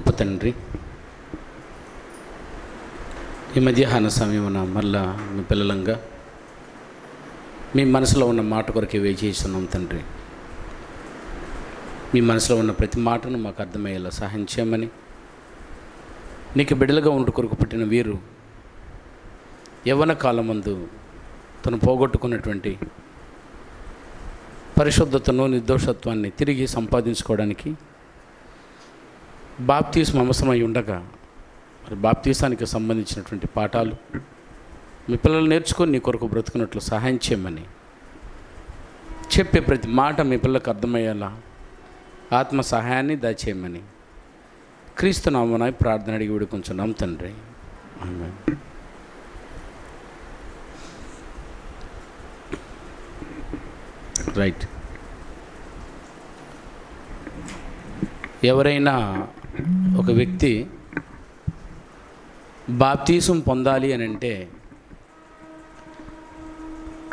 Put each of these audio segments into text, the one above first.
గొప్ప తండ్రి, ఈ మధ్యాహ్న సమయమున మళ్ళా మీ పిల్లలంగా మీ మనసులో ఉన్న మాట కొరకు వేచి చేస్తున్నాం తండ్రి. మీ మనసులో ఉన్న ప్రతి మాటను మాకు అర్థమయ్యేలా సహాయం చేయమని, నీకు బిడ్డలుగా ఉండు కొరకు పుట్టిన వీరు యవ్వన కాలం ముందు తను పోగొట్టుకున్నటువంటి పరిశుద్ధతను, నిర్దోషత్వాన్ని తిరిగి సంపాదించుకోవడానికి బాప్తీసం అవసరమై ఉండగా మరి బాప్తీసానికి సంబంధించినటువంటి పాఠాలు మీ పిల్లలు నేర్చుకొని నీ కొరకు బ్రతుకున్నట్లు సహాయం చేయమని, చెప్పే ప్రతి మాట మీ పిల్లలకు అర్థమయ్యేలా ఆత్మ సహాయాన్ని దయచేయమని క్రీస్తు నామమున ప్రార్థన అడిగి వేడుకొంచున్నాం తండ్రి. ఆమేన్. రైట్. ఎవరైనా ఒక వ్యక్తి బాప్తీసం పొందాలి అని అంటే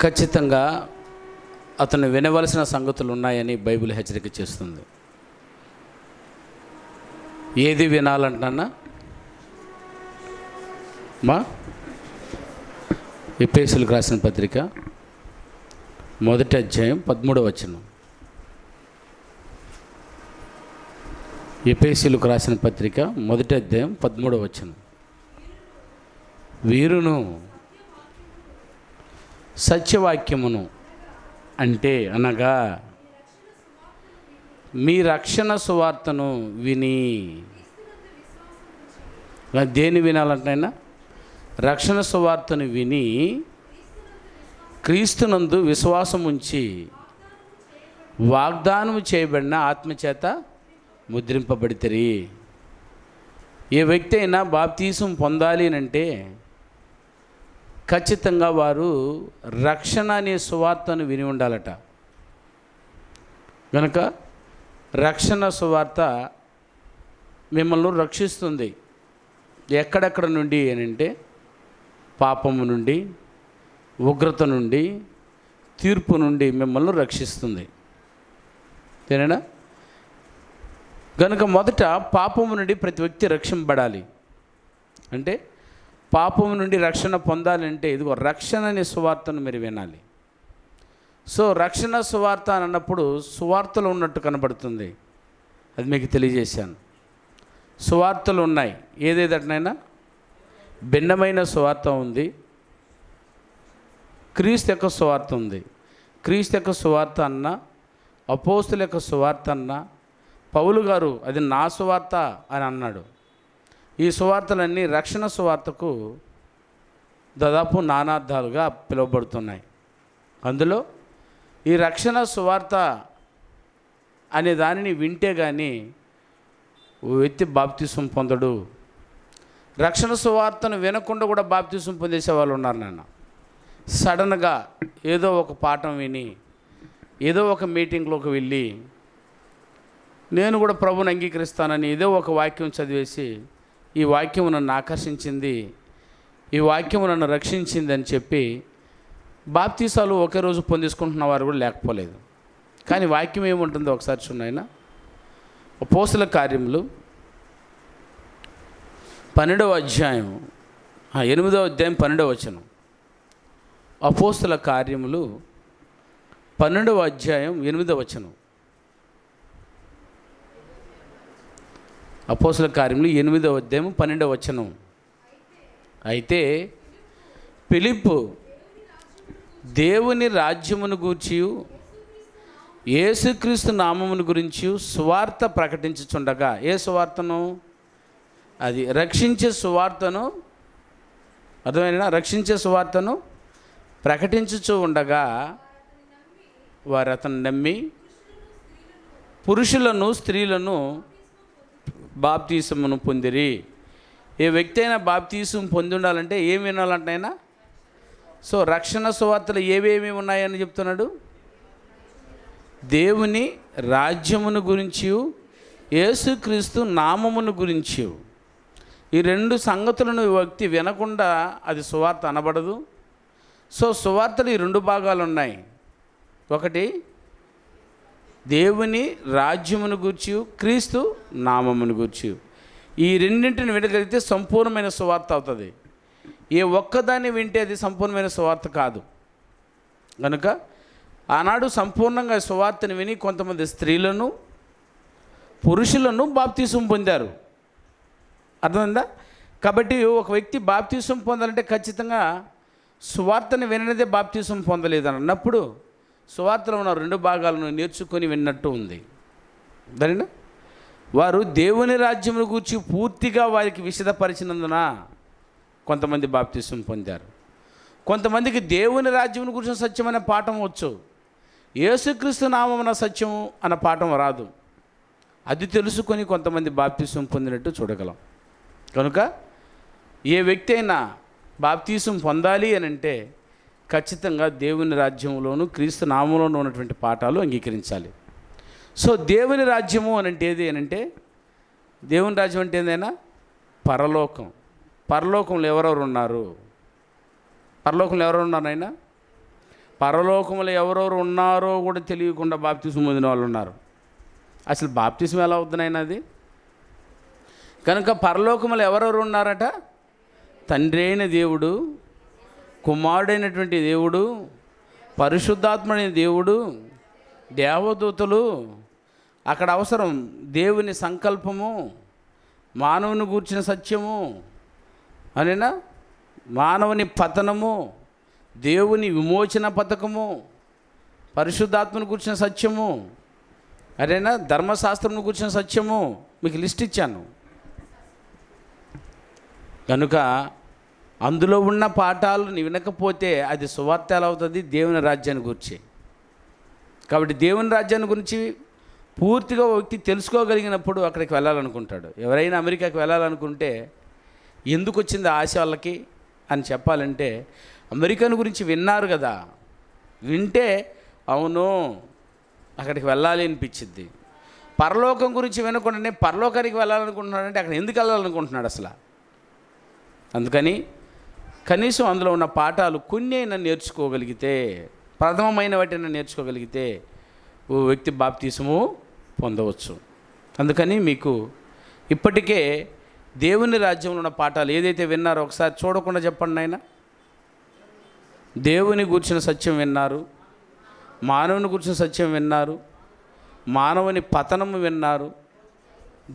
ఖచ్చితంగా అతను వినవలసిన సంగతులు ఉన్నాయని బైబిల్ హెచ్చరిక చేస్తుంది. ఏది వినాలంటున్నా మా ఎఫెసీయులకు రాసిన పత్రిక 1వ అధ్యాయం 13వ వచనం. ఎఫెసీయులకు రాసిన పత్రిక 1వ అధ్యాయం 13వ వచనం. వీరును సత్యవాక్యమును అంటే అనగా మీ రక్షణ సువార్తను విని, దేని వినాలంటైనా రక్షణ సువార్తను విని క్రీస్తునందు విశ్వాసం ఉంచి వాగ్దానం చేయబడిన ఆత్మచేత ముద్రింపబడితిరి. ఏ వ్యక్తి అయినా బాప్తీసం పొందాలి అంటే ఖచ్చితంగా వారు రక్షణ అనే సువార్తను విని ఉండాలట. కనుక రక్షణ సువార్త మిమ్మల్ని రక్షిస్తుంది. ఎక్కడెక్కడ నుండి అని అంటే పాపము నుండి, ఉగ్రత నుండి, తీర్పు నుండి మిమ్మల్ని రక్షిస్తుంది. తేనా? కనుక మొదట పాపము నుండి ప్రతి వ్యక్తి రక్షింపబడాలి. అంటే పాపము నుండి రక్షణ పొందాలంటే ఇదిగో రక్షణ అనే సువార్తను మీరు వినాలి. సో రక్షణ సువార్త అని అన్నప్పుడు సువార్తలు ఉన్నట్టు కనబడుతుంది. అది మీకు తెలియజేశాను. సువార్తలు ఉన్నాయి. ఏదేదటనైనా భిన్నమైన సువార్త ఉంది, క్రీస్తు యొక్క సువార్త ఉంది. క్రీస్తు యొక్క సువార్త అన్న, అపోస్తుల యొక్క సువార్త అన్న, పౌలు గారు అది నా సువార్త అని అన్నాడు. ఈ సువార్తలన్నీ రక్షణ సువార్తకు దాదాపు నానార్థాలుగా పిలువబడుతున్నాయి. అందులో ఈ రక్షణ సువార్త అనే దానిని వింటే కానీ వ్యక్తి బాప్తీసం పొందడు. రక్షణ సువార్తను వినకుండా కూడా బాప్తీసం పొందేసే వాళ్ళు ఉన్నారు నాన్న. సడన్గా ఏదో ఒక పాఠం విని, ఏదో ఒక మీటింగ్లోకి వెళ్ళి నేను కూడా ప్రభువుని అంగీకరిస్తానని ఏదో ఒక వాక్యం చదివేసి ఈ వాక్యం నన్ను ఆకర్షించింది, ఈ వాక్యం నన్ను రక్షించింది అని చెప్పి బాప్తీసాలు ఒకే రోజు పొందేసుకుంటున్న వారు కూడా లేకపోలేదు. కానీ వాక్యం ఏముంటుందో ఒకసారి చూడండి. అపోస్తల కార్యములు 12వ అధ్యాయం 8వ అధ్యాయం 12వ వచనం. అపోస్తల కార్యములు 12వ అధ్యాయం 8వ వచనం. అపోస్తల కార్యములు 8వ అధ్యాయం 12వ వచనం. అయితే ఫిలిప్పు దేవుని రాజ్యమును గూర్చి, యేసుక్రీస్తు నామమును గురించి సువార్త ప్రకటించుచుండగా, ఏ సువార్తను? అది రక్షించే సువార్తను, అర్థమైనా? రక్షించే సువార్తను ప్రకటించుచూ ఉండగా వారు అతను నమ్మి పురుషులను స్త్రీలను బాప్తీసమును పొందిరి. ఏ వ్యక్తి అయినా బాప్తీసం పొంది ఉండాలంటే ఏం వినాలంటైనా? సో రక్షణ సువార్తలు ఏవేమి ఉన్నాయని చెప్తున్నాడు? దేవుని రాజ్యమును గురించి, యేసుక్రీస్తు నామమును గురించి. ఈ రెండు సంగతులను వ్యక్తి వినకుండా అది సువార్త అనబడదు. సో సువార్తలు ఈ రెండు భాగాలు ఉన్నాయి. ఒకటి దేవుని రాజ్యమును గూర్చి, క్రీస్తు నామమును గూర్చి. ఈ రెండింటిని వినగలిగితే సంపూర్ణమైన సువార్త అవుతుంది. ఏ ఒక్కదాన్ని వింటే అది సంపూర్ణమైన సువార్త కాదు. కనుక ఆనాడు సంపూర్ణంగా సువార్తను విని కొంతమంది స్త్రీలను పురుషులను బాప్తీసం పొందారు. అర్థమైందా? కాబట్టి ఒక వ్యక్తి బాప్తీసం పొందాలంటే ఖచ్చితంగా సువార్తను వినదే బాప్తీసం పొందలేదని అన్నప్పుడు సువార్తలో ఉన్న 2 భాగాలను నేర్చుకొని విన్నట్టు ఉంది. సరేనా? వారు దేవుని రాజ్యమును గూర్చి పూర్తిగా వారికి విశదపరిచినందున కొంతమంది బాప్తీసం పొందారు. కొంతమందికి దేవుని రాజ్యమును గురించిన సత్యం అనే పాఠం వచ్చు, యేసుక్రీస్తు నామమున సత్యము అన్న పాఠం రాదు. అది తెలుసుకొని కొంతమంది బాప్తీసం పొందినట్టు చూడగలం. కనుక ఏ వ్యక్తి అయినా బాప్తీసం పొందాలి అని అంటే ఖచ్చితంగా దేవుని రాజ్యంలోను క్రీస్తు నామంలోనూ ఉన్నటువంటి పాఠాలు అంగీకరించాలి. సో దేవుని రాజ్యము అని అంటే ఏది అని అంటే, దేవుని రాజ్యం అంటే ఏదైనా పరలోకం. పరలోకంలో ఎవరెవరు ఉన్నారు? పరలోకంలో ఎవరెవరు ఉన్నారు అయినా? పరలోకంలో ఎవరెవరు ఉన్నారో కూడా తెలియకుండా బాప్తీసం పొందిన వాళ్ళు ఉన్నారు. అసలు బాప్తీసం ఎలా అవుతున్నాయినా అది? కనుక పరలోకంలో ఎవరెవరు ఉన్నారట? తండ్రి అయిన దేవుడు, కుమారుడైనటువంటి దేవుడు, పరిశుద్ధాత్ముడైన దేవుడు, దేవదూతలు. అక్కడ అవసరం దేవుని సంకల్పము, మానవుని గూర్చిన సత్యము అనేనా, మానవుని పతనము, దేవుని విమోచన పథకము, పరిశుద్ధాత్మను గూర్చిన సత్యము, అదేనా, ధర్మశాస్త్రంను గూర్చిన సత్యము. మీకు లిస్ట్ ఇచ్చాను. కనుక అందులో ఉన్న పాఠాలను వినకపోతే అది సువార్త ఎలా అవుతుంది? దేవుని రాజ్యాన్ని గురించి. కాబట్టి దేవుని రాజ్యాన్ని గురించి పూర్తిగా వ్యక్తి తెలుసుకోగలిగినప్పుడు అక్కడికి వెళ్ళాలనుకుంటాడు. ఎవరైనా అమెరికాకి వెళ్ళాలనుకుంటే ఎందుకు వచ్చింది ఆశ వాళ్ళకి అని చెప్పాలంటే, అమెరికాను గురించి విన్నారు కదా, వింటే అవును అక్కడికి వెళ్ళాలి అనిపించింది. పరలోకం గురించి వినకుండానే పరలోకానికి వెళ్ళాలనుకుంటున్నాడంటే అక్కడ ఎందుకు వెళ్ళాలనుకుంటున్నాడు అసలు? అందుకని కనీసం అందులో ఉన్న పాఠాలు కొన్ని అయినా నేర్చుకోగలిగితే, ప్రథమమైన వాటిని నేర్చుకోగలిగితే ఓ వ్యక్తి బాప్తీసము పొందవచ్చు. అందుకని మీకు ఇప్పటికే దేవుని రాజ్యంలో ఉన్న పాఠాలు ఏదైతే విన్నారో ఒకసారి చూడకుండా చెప్పండి నాయన. దేవుని గూర్చిన సత్యం విన్నారు, మానవుని గూర్చిన సత్యం విన్నారు, మానవుని పతనము విన్నారు,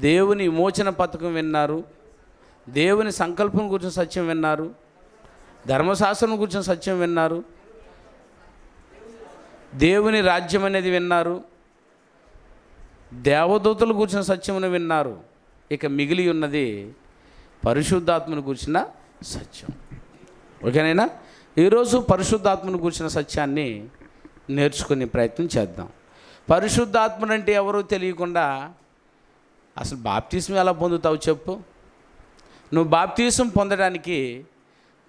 దేవుని విమోచన పథకం విన్నారు, దేవుని సంకల్పం గురించిన సత్యం విన్నారు, ధర్మశాస్త్రం గురించిన సత్యం విన్నారు, దేవుని రాజ్యం అనేది విన్నారు, దేవదూతలు గురించిన సత్యమును విన్నారు. ఇక మిగిలి ఉన్నది పరిశుద్ధాత్మను గురించిన సత్యం. ఓకేనైనా? ఈరోజు పరిశుద్ధాత్మను గురించిన సత్యాన్ని నేర్చుకునే ప్రయత్నం చేద్దాం. పరిశుద్ధాత్ముడు అంటే ఎవరో తెలియకుండా అసలు బాప్తీసం ఎలా పొందుతావు చెప్పు? నువ్వు బాప్తీసం పొందడానికి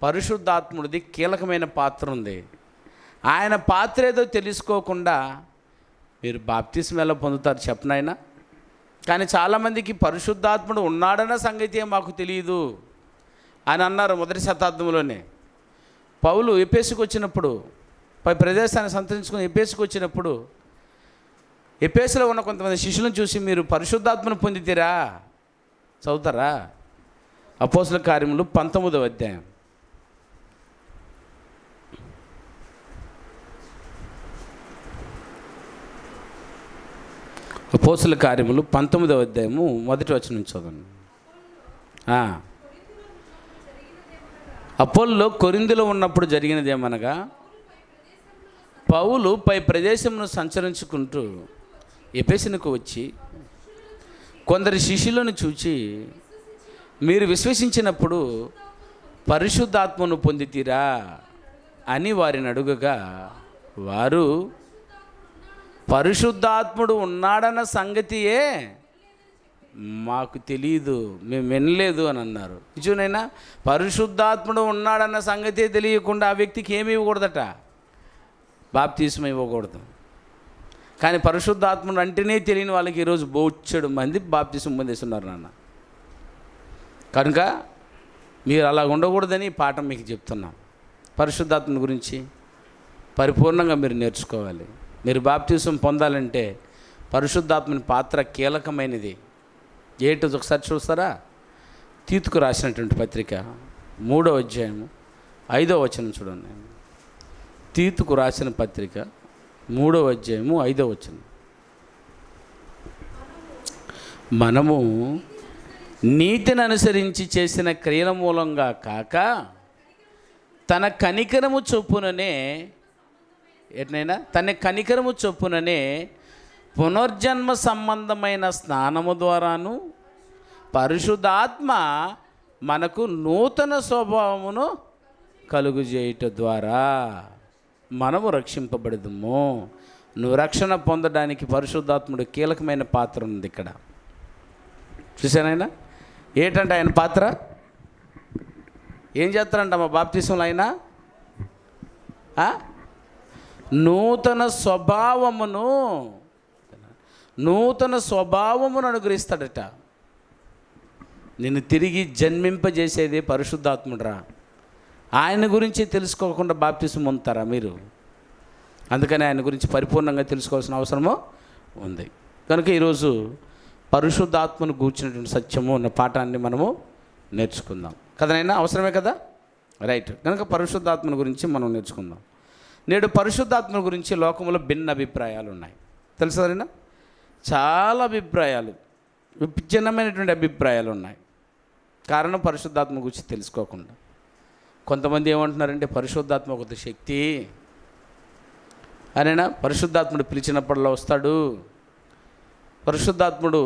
పరిశుద్ధాత్ముడిది కీలకమైన పాత్ర ఉంది. ఆయన పాత్ర ఏదో తెలుసుకోకుండా మీరు బాప్తీసం ఎలా పొందుతారు చెప్పనైనా? కానీ చాలామందికి పరిశుద్ధాత్ముడు ఉన్నాడన్న సంగతి మాకు తెలియదు అని అన్నారు మొదటి శతాబ్దంలోనే. పౌలు ఎఫెసుకు వచ్చినప్పుడు, పై ప్రదేశాన్ని సంతరించుకుని ఎఫెసుకు వచ్చినప్పుడు ఎఫెసులో ఉన్న కొంతమంది శిష్యులను చూసి మీరు పరిశుద్ధాత్మను పొందితీరా? చదువుతారా? అపోస్తుల కార్యములు 19వ అధ్యాయం. అపోస్తుల కార్యములు 19వ అధ్యాయము 1వ వచనం చదవండి. అపోల్లో కొరింథీలో ఉన్నప్పుడు జరిగినదేమనగా, పౌలు పై ప్రదేశమును సంచరించుకుంటూ ఎఫెసునకు వచ్చి కొందరు శిష్యులను చూచి, మీరు విశ్వసించినప్పుడు పరిశుద్ధాత్మను పొందితీరా అని వారిని అడుగగా, వారు పరిశుద్ధాత్ముడు ఉన్నాడన్న సంగతియే మాకు తెలియదు, మేము వినలేదు అని అన్నారు. నిజమేనా? పరిశుద్ధాత్ముడు ఉన్నాడన్న సంగతి తెలియకుండా ఆ వ్యక్తికి ఏమి ఇవ్వకూడదట? బాప్తీసం ఇవ్వకూడదు. కానీ పరిశుద్ధాత్ముడు అంటేనే తెలియని వాళ్ళకి ఈరోజు బోచ్చడు మంది బాప్తీసం పొందేస్తున్నారు నాన్న. కనుక మీరు అలా ఉండకూడదని పాఠం మీకు చెప్తున్నాం. పరిశుద్ధాత్మ గురించి పరిపూర్ణంగా మీరు నేర్చుకోవాలి. మీరు బాప్తీసం పొందాలంటే పరిశుద్ధాత్మని పాత్ర కీలకమైనది. ఏంటో ఒకసారి చూస్తారా? తీతుకు రాసినటువంటి పత్రిక 3వ అధ్యాయము 5వ వచనం చూడండి. తీతుకు రాసిన పత్రిక 3వ అధ్యాయము 5వ వచనం. మనము నీతిని అనుసరించి చేసిన క్రియల మూలంగా కాక తన కనికరము చొప్పుననే ఎట్నైనా తన కనికరము చొప్పుననే పునర్జన్మ సంబంధమైన స్నానము ద్వారాను పరిశుద్ధాత్మ మనకు నూతన స్వభావమును కలుగుజేయుట ద్వారా మనము రక్షింపబడదుము. నువ్వు రక్షణ పొందడానికి పరిశుద్ధాత్ముడు కీలకమైన పాత్ర ఉంది ఇక్కడ. చూసానైనా ఏంటంటే ఆయన పాత్ర ఏం చేస్తారంట మా బాప్తిసంలో ఆయన నూతన స్వభావమును అనుగ్రహిస్తాడట. నిన్ను తిరిగి జన్మింపజేసేది పరిశుద్ధాత్ముడురా. ఆయన గురించి తెలుసుకోకుండా బాప్తిసం పొందుతారా మీరు? అందుకని ఆయన గురించి పరిపూర్ణంగా తెలుసుకోవాల్సిన అవసరము ఉంది. కనుక ఈరోజు పరిశుద్ధాత్మను గూర్చినటువంటి సత్యము ఉన్న పాఠాన్ని మనము నేర్చుకుందాం కదనైనా, అవసరమే కదా, రైట్. కనుక పరిశుద్ధాత్మను గురించి మనం నేర్చుకుందాం. నేడు పరిశుద్ధాత్మ గురించి లోకంలో భిన్న అభిప్రాయాలు ఉన్నాయి. తెలుసా? చాలా అభిప్రాయాలు, విభిన్నమైనటువంటి అభిప్రాయాలు ఉన్నాయి. కారణం పరిశుద్ధాత్మ గురించి తెలుసుకోకుండా. కొంతమంది ఏమంటున్నారంటే పరిశుద్ధాత్మ ఒక శక్తి అనేనా, పరిశుద్ధాత్ముడు పిలిచినప్పుడల్లా వస్తాడు, పరిశుద్ధాత్ముడు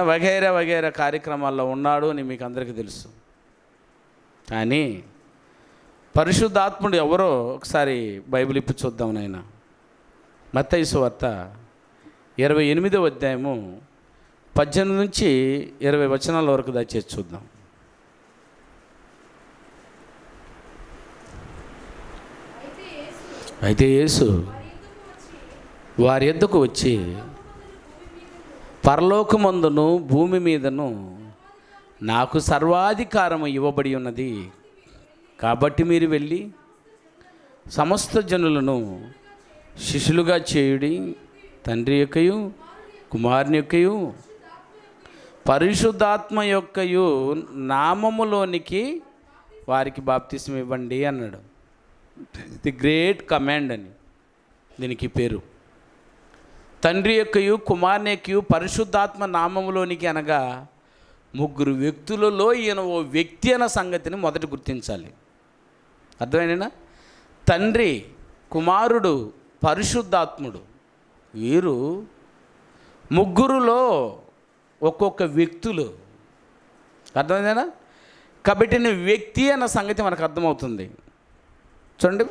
వగైరా కార్యక్రమాల్లో ఉన్నాడు అని మీకు అందరికీ తెలుసు. కానీ పరిశుద్ధాత్ముడు ఎవరో ఒకసారి బైబిల్ ఇప్పి చూద్దాం నాయన. మత్తయి సువార్త 28వ అధ్యాయము 18 నుంచి 20 వచనాల వరకు దయచేసి చూద్దాం. అయితే యేసు వారి యొద్దకు వచ్చి పరలోకమందును భూమి మీదను నాకు సర్వాధికారము ఇవ్వబడి ఉన్నది, కాబట్టి మీరు వెళ్ళి సమస్త జనులను శిష్యులుగా చేయుడి, తండ్రి యొక్కయు కుమారుని యొక్కయు పరిశుద్ధాత్మ యొక్కయు నామములోనికి వారికి బాప్తిసం ఇవ్వండి అన్నాడు. ది గ్రేట్ కమాండ్ అని దీనికి పేరు. తండ్రి యొక్కయు కుమారుని యొక్కయు పరిశుద్ధాత్మ నామములోనికి అనగా ముగ్గురు వ్యక్తులలో ఈయన ఓ వ్యక్తి అన్న సంగతిని మొదట గుర్తించాలి. అర్థమైనా? తండ్రి, కుమారుడు, పరిశుద్ధాత్ముడు, వీరు ముగ్గురులో ఒక్కొక్క వ్యక్తులు. అర్థమైందేనా? కాబట్టి వ్యక్తి అన్న సంగతి మనకు అర్థమవుతుంది. చూడండి,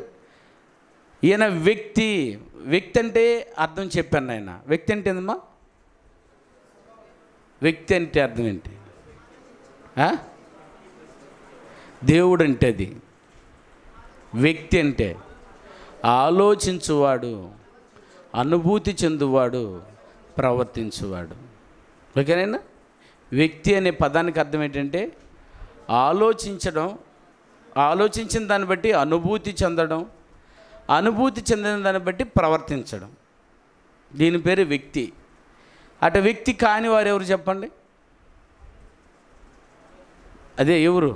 ఈయన వ్యక్తి అంటే అర్థం చెప్పాను ఆయన. వ్యక్తి అంటే ఏందమ్మా? వ్యక్తి అంటే అర్థం ఏంటి? దేవుడు అంటే అది వ్యక్తి అంటే ఆలోచించువాడు, అనుభూతి చెందువాడు, ప్రవర్తించువాడు. ఓకేనైనా? వ్యక్తి అనే పదానికి అర్థం ఏంటంటే ఆలోచించడం, ఆలోచించిన దాన్ని బట్టి అనుభూతి చెందడం, అనుభూతి చెందిన దాన్ని బట్టి ప్రవర్తించడం. దీని పేరు వ్యక్తి. అటు వ్యక్తి కాని వారు ఎవరు చెప్పండి? అదే ఎవరు?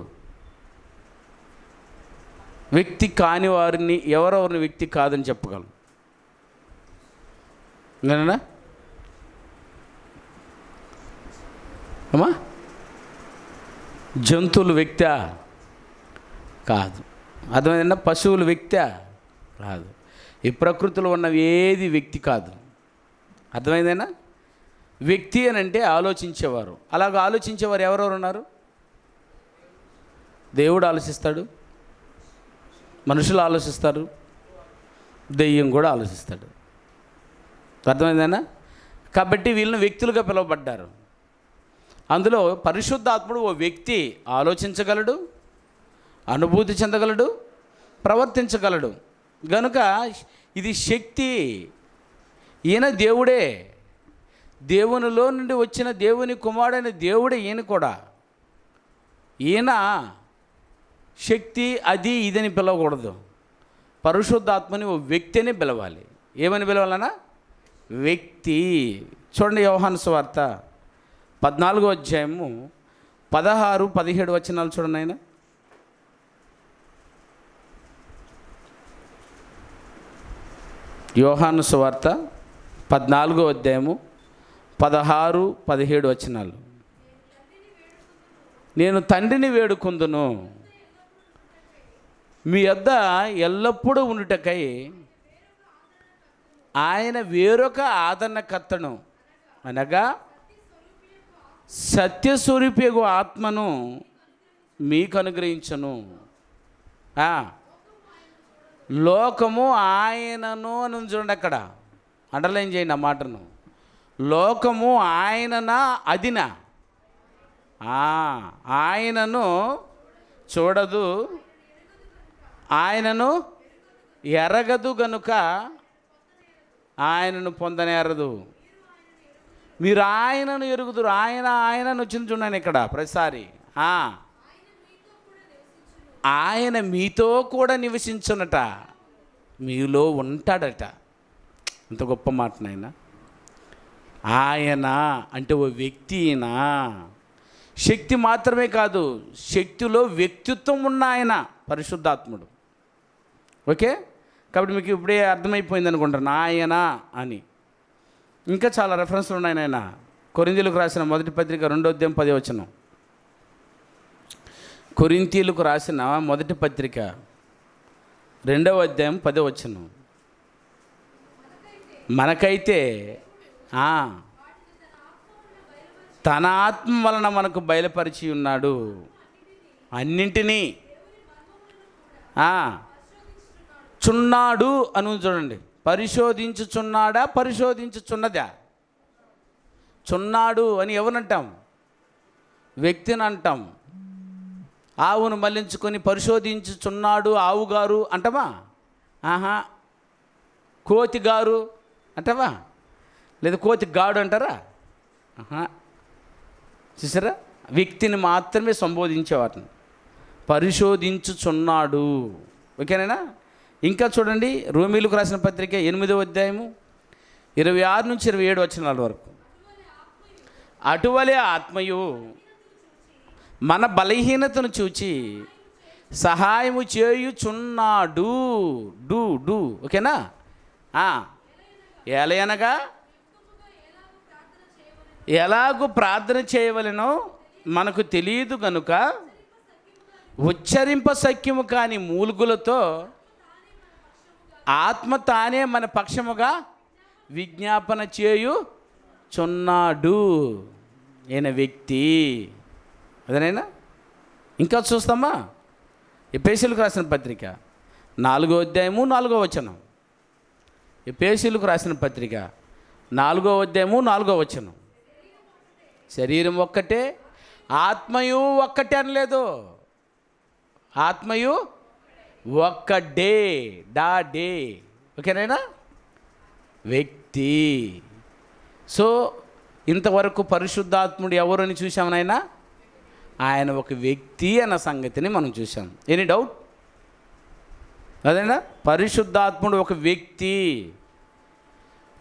వ్యక్తి కాని వారిని ఎవరెవరిని వ్యక్తి కాదని చెప్పగలం? నేనా అమ్మా? జంతువులు వ్యక్తా? కాదు. అర్థమైందన్నా? పశువులు వ్యక్తా? కాదు. ఈ ప్రకృతిలో ఉన్నవి ఏది వ్యక్తి కాదు. అర్థమైందేనా? వ్యక్తి అని అంటే ఆలోచించేవారు. అలాగ ఆలోచించేవారు ఎవరెవరు ఉన్నారు? దేవుడు ఆలోచిస్తాడు, మనుషులు ఆలోచిస్తారు, దెయ్యం కూడా ఆలోచిస్తాడు. అర్థమైందేనా? కాబట్టి వీళ్ళని వ్యక్తులుగా పిలువబడ్డారు. అందులో పరిశుద్ధాత్ముడు ఓ వ్యక్తి, ఆలోచించగలడు, అనుభూతి చెందగలడు, ప్రవర్తించగలడు. గనుక ఇది శక్తి. ఈయన దేవుడే, దేవునిలో నుండి వచ్చిన దేవుని కుమారుడైన దేవుడే ఈయన కూడా. ఈయన శక్తి అది ఇదని పిలవకూడదు. పరిశుద్ధాత్మని ఓ వ్యక్తి అని పిలవాలి. ఏమని పిలవాలన్నా? వ్యక్తి. చూడండి, యోహాను సువార్త 14వ అధ్యాయము 16, 17 వచనాలు చూడండి ఆయన. యోహాను సువార్త 14వ అధ్యాయము 16, 17 వచనాలు. నేను తండ్రిని వేడుకుందును, మీ యొద్ద ఎల్లప్పుడూ ఉండుటకై ఆయన వేరొక ఆదరణకర్తను, అనగా సత్యస్వరూపియగు ఆత్మను మీకు అనుగ్రహించను. లోకము ఆయనను అని చూడండి, అక్కడ అండర్లైన్ చేయండి ఆ మాటను. లోకము ఆయననా అదినా? ఆయనను చూడదు, ఆయనను ఎరగదు గనుక ఆయనను పొందనేరదు. మీరు ఆయనను ఎరుగుదురు. ఆయనను వచ్చింది చూడండి ఇక్కడ ప్రతిసారి. ఆయన మీతో కూడా నివసించునట, మీలో ఉంటాడట. అంత గొప్ప మాట నాయన. ఆయన అంటే ఓ వ్యక్తినా? శక్తి మాత్రమే కాదు, శక్తిలో వ్యక్తిత్వం ఉన్న ఆయన పరిశుద్ధాత్ముడు. ఓకే, కాబట్టి మీకు ఇప్పుడే అర్థమైపోయింది అనుకుంటాను ఆయన అని. ఇంకా చాలా రెఫరెన్స్లు ఉన్నాయి నాయన. కొరింథీయులకు రాసిన మొదటి పత్రిక 2వ అధ్యాయం 10వ వచనం. కొరింథీయులకు రాసిన మొదటి పత్రిక 2వ అధ్యాయం 10వ వచనం. మనకైతే తన ఆత్మ వలన మనకు బయలుపరిచి ఉన్నాడు, అన్నింటినీ చున్నాడు అని చూడండి. పరిశోధించుచున్నాడా, పరిశోధించుచున్నదా? చున్నాడు అని ఎవరంటాం? వ్యక్తిని అంటాం. ఆవును మళ్లించుకొని పరిశోధించుచున్నాడు ఆవుగారు అంటావా? కోతిగారు అంటావా? లేదా కోతిగాడు అంటారా? చూసారా, వ్యక్తిని మాత్రమే సంబోధించేవాటిని. పరిశోధించుచున్నాడు. ఓకేనా? ఇంకా చూడండి, రోమీయులకు రాసిన పత్రిక 8వ అధ్యాయము 26 నుంచి 27 వచనాల వరకు. అటువలే ఆత్మయు మన బలహీనతను చూచి సహాయము చేయుచున్నాడు. ఓకేనా? ఎలయనగా ఎలాగూ ప్రార్థన చేయవలెనో మనకు తెలియదు గనుక ఉచ్చరింప సఖ్యము కాని మూలుగులతో ఆత్మ తానే మన పక్షముగా విజ్ఞాపన చేయుచున్నాడు. ఈయన వ్యక్తి. అదేనైనా ఇంకా చూస్తామా? ఎఫెసీయులకు రాసిన పత్రిక 4వ అధ్యాయము 4వ వచనం. ఎఫెసీయులకు రాసిన పత్రిక 4వ అధ్యాయము 4వ వచనం. శరీరం ఒక్కటే, ఆత్మయు ఒక్కటే అనలేదు. ఆత్మయు ఒక్కడే, డే. ఓకేనైనా? వ్యక్తి. సో ఇంతవరకు పరిశుద్ధాత్ముడు ఎవరు అని చూసామనైనా? ఆయన ఒక వ్యక్తి అన్న సంగతిని మనం చూసాం. Any doubt? అదేనా? పరిశుద్ధాత్ముడు ఒక వ్యక్తి.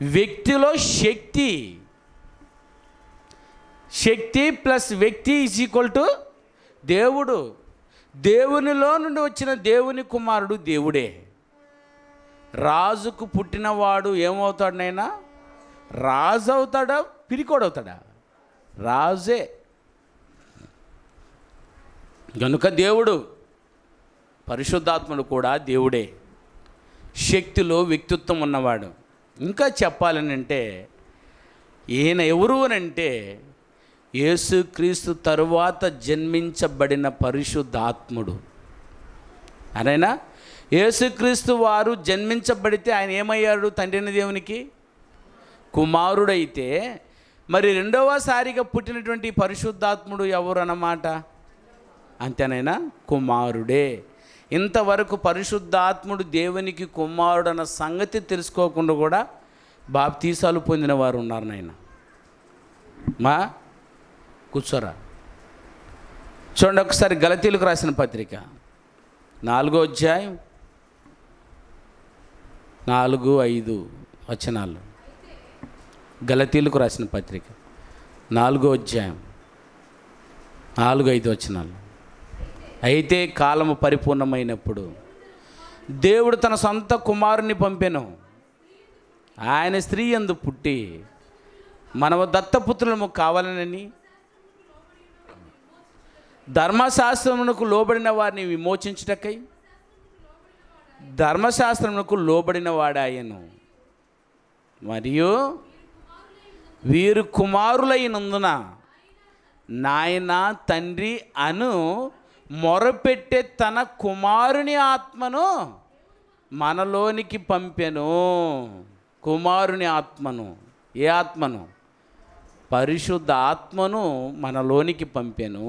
వ్యక్తిలో శక్తి, శక్తి ప్లస్ వ్యక్తి ఈజ్ ఈక్వల్ టు దేవుడు. దేవునిలో నుండి వచ్చిన దేవుని కుమారుడు దేవుడే. రాజుకు పుట్టినవాడు ఏమవుతాడు నైనా? రాజు అవుతాడా, పిరికోడవుతాడా? రాజే. కనుక దేవుడు, పరిశుద్ధాత్ముడు కూడా దేవుడే, శక్తిలో వ్యక్తిత్వం ఉన్నవాడు. ఇంకా చెప్పాలని అంటే ఈయన ఎవరు అని అంటే యేసుక్రీస్తు తరువాత జన్మించబడిన పరిశుద్ధాత్ముడు. అరేనా? యేసుక్రీస్తు వారు జన్మించబడితే ఆయన ఏమయ్యాడు? తండ్రిని దేవునికి కుమారుడైతే మరి రెండవసారిగా పుట్టినటువంటి పరిశుద్ధాత్ముడు ఎవరు అన్నమాట? అంతేనైనా? కుమారుడే. ఇంతవరకు పరిశుద్ధాత్ముడు దేవునికి కుమారుడు అన్న సంగతి తెలుసుకోకుండా కూడా బాప్తీసాలు పొందిన వారు ఉన్నారు నాయన. కూర్చోరా. చూడండి ఒకసారి గలతీయులకు రాసిన పత్రిక 4వ అధ్యాయం 4-5 వచనాలు. గలతీయులకు రాసిన పత్రిక 4వ అధ్యాయం 4-5 వచనాలు. అయితే కాలము పరిపూర్ణమైనప్పుడు దేవుడు తన సొంత కుమారుని పంపెను. ఆయన స్త్రీ యందు పుట్టి మనము దత్తపుత్రులము కావాలనని ధర్మశాస్త్రమునకు లోబడిన వారిని విమోచించుటకై ధర్మశాస్త్రమునకు లోబడిన వాడాయను. మరియు వీరు కుమారులైనందున నాయన తండ్రి అను మొరపెట్టే తన కుమారుని ఆత్మను మనలోనికి పంపెను. కుమారుని ఆత్మను, ఏ ఆత్మను? పరిశుద్ధ ఆత్మను మనలోనికి పంపెను.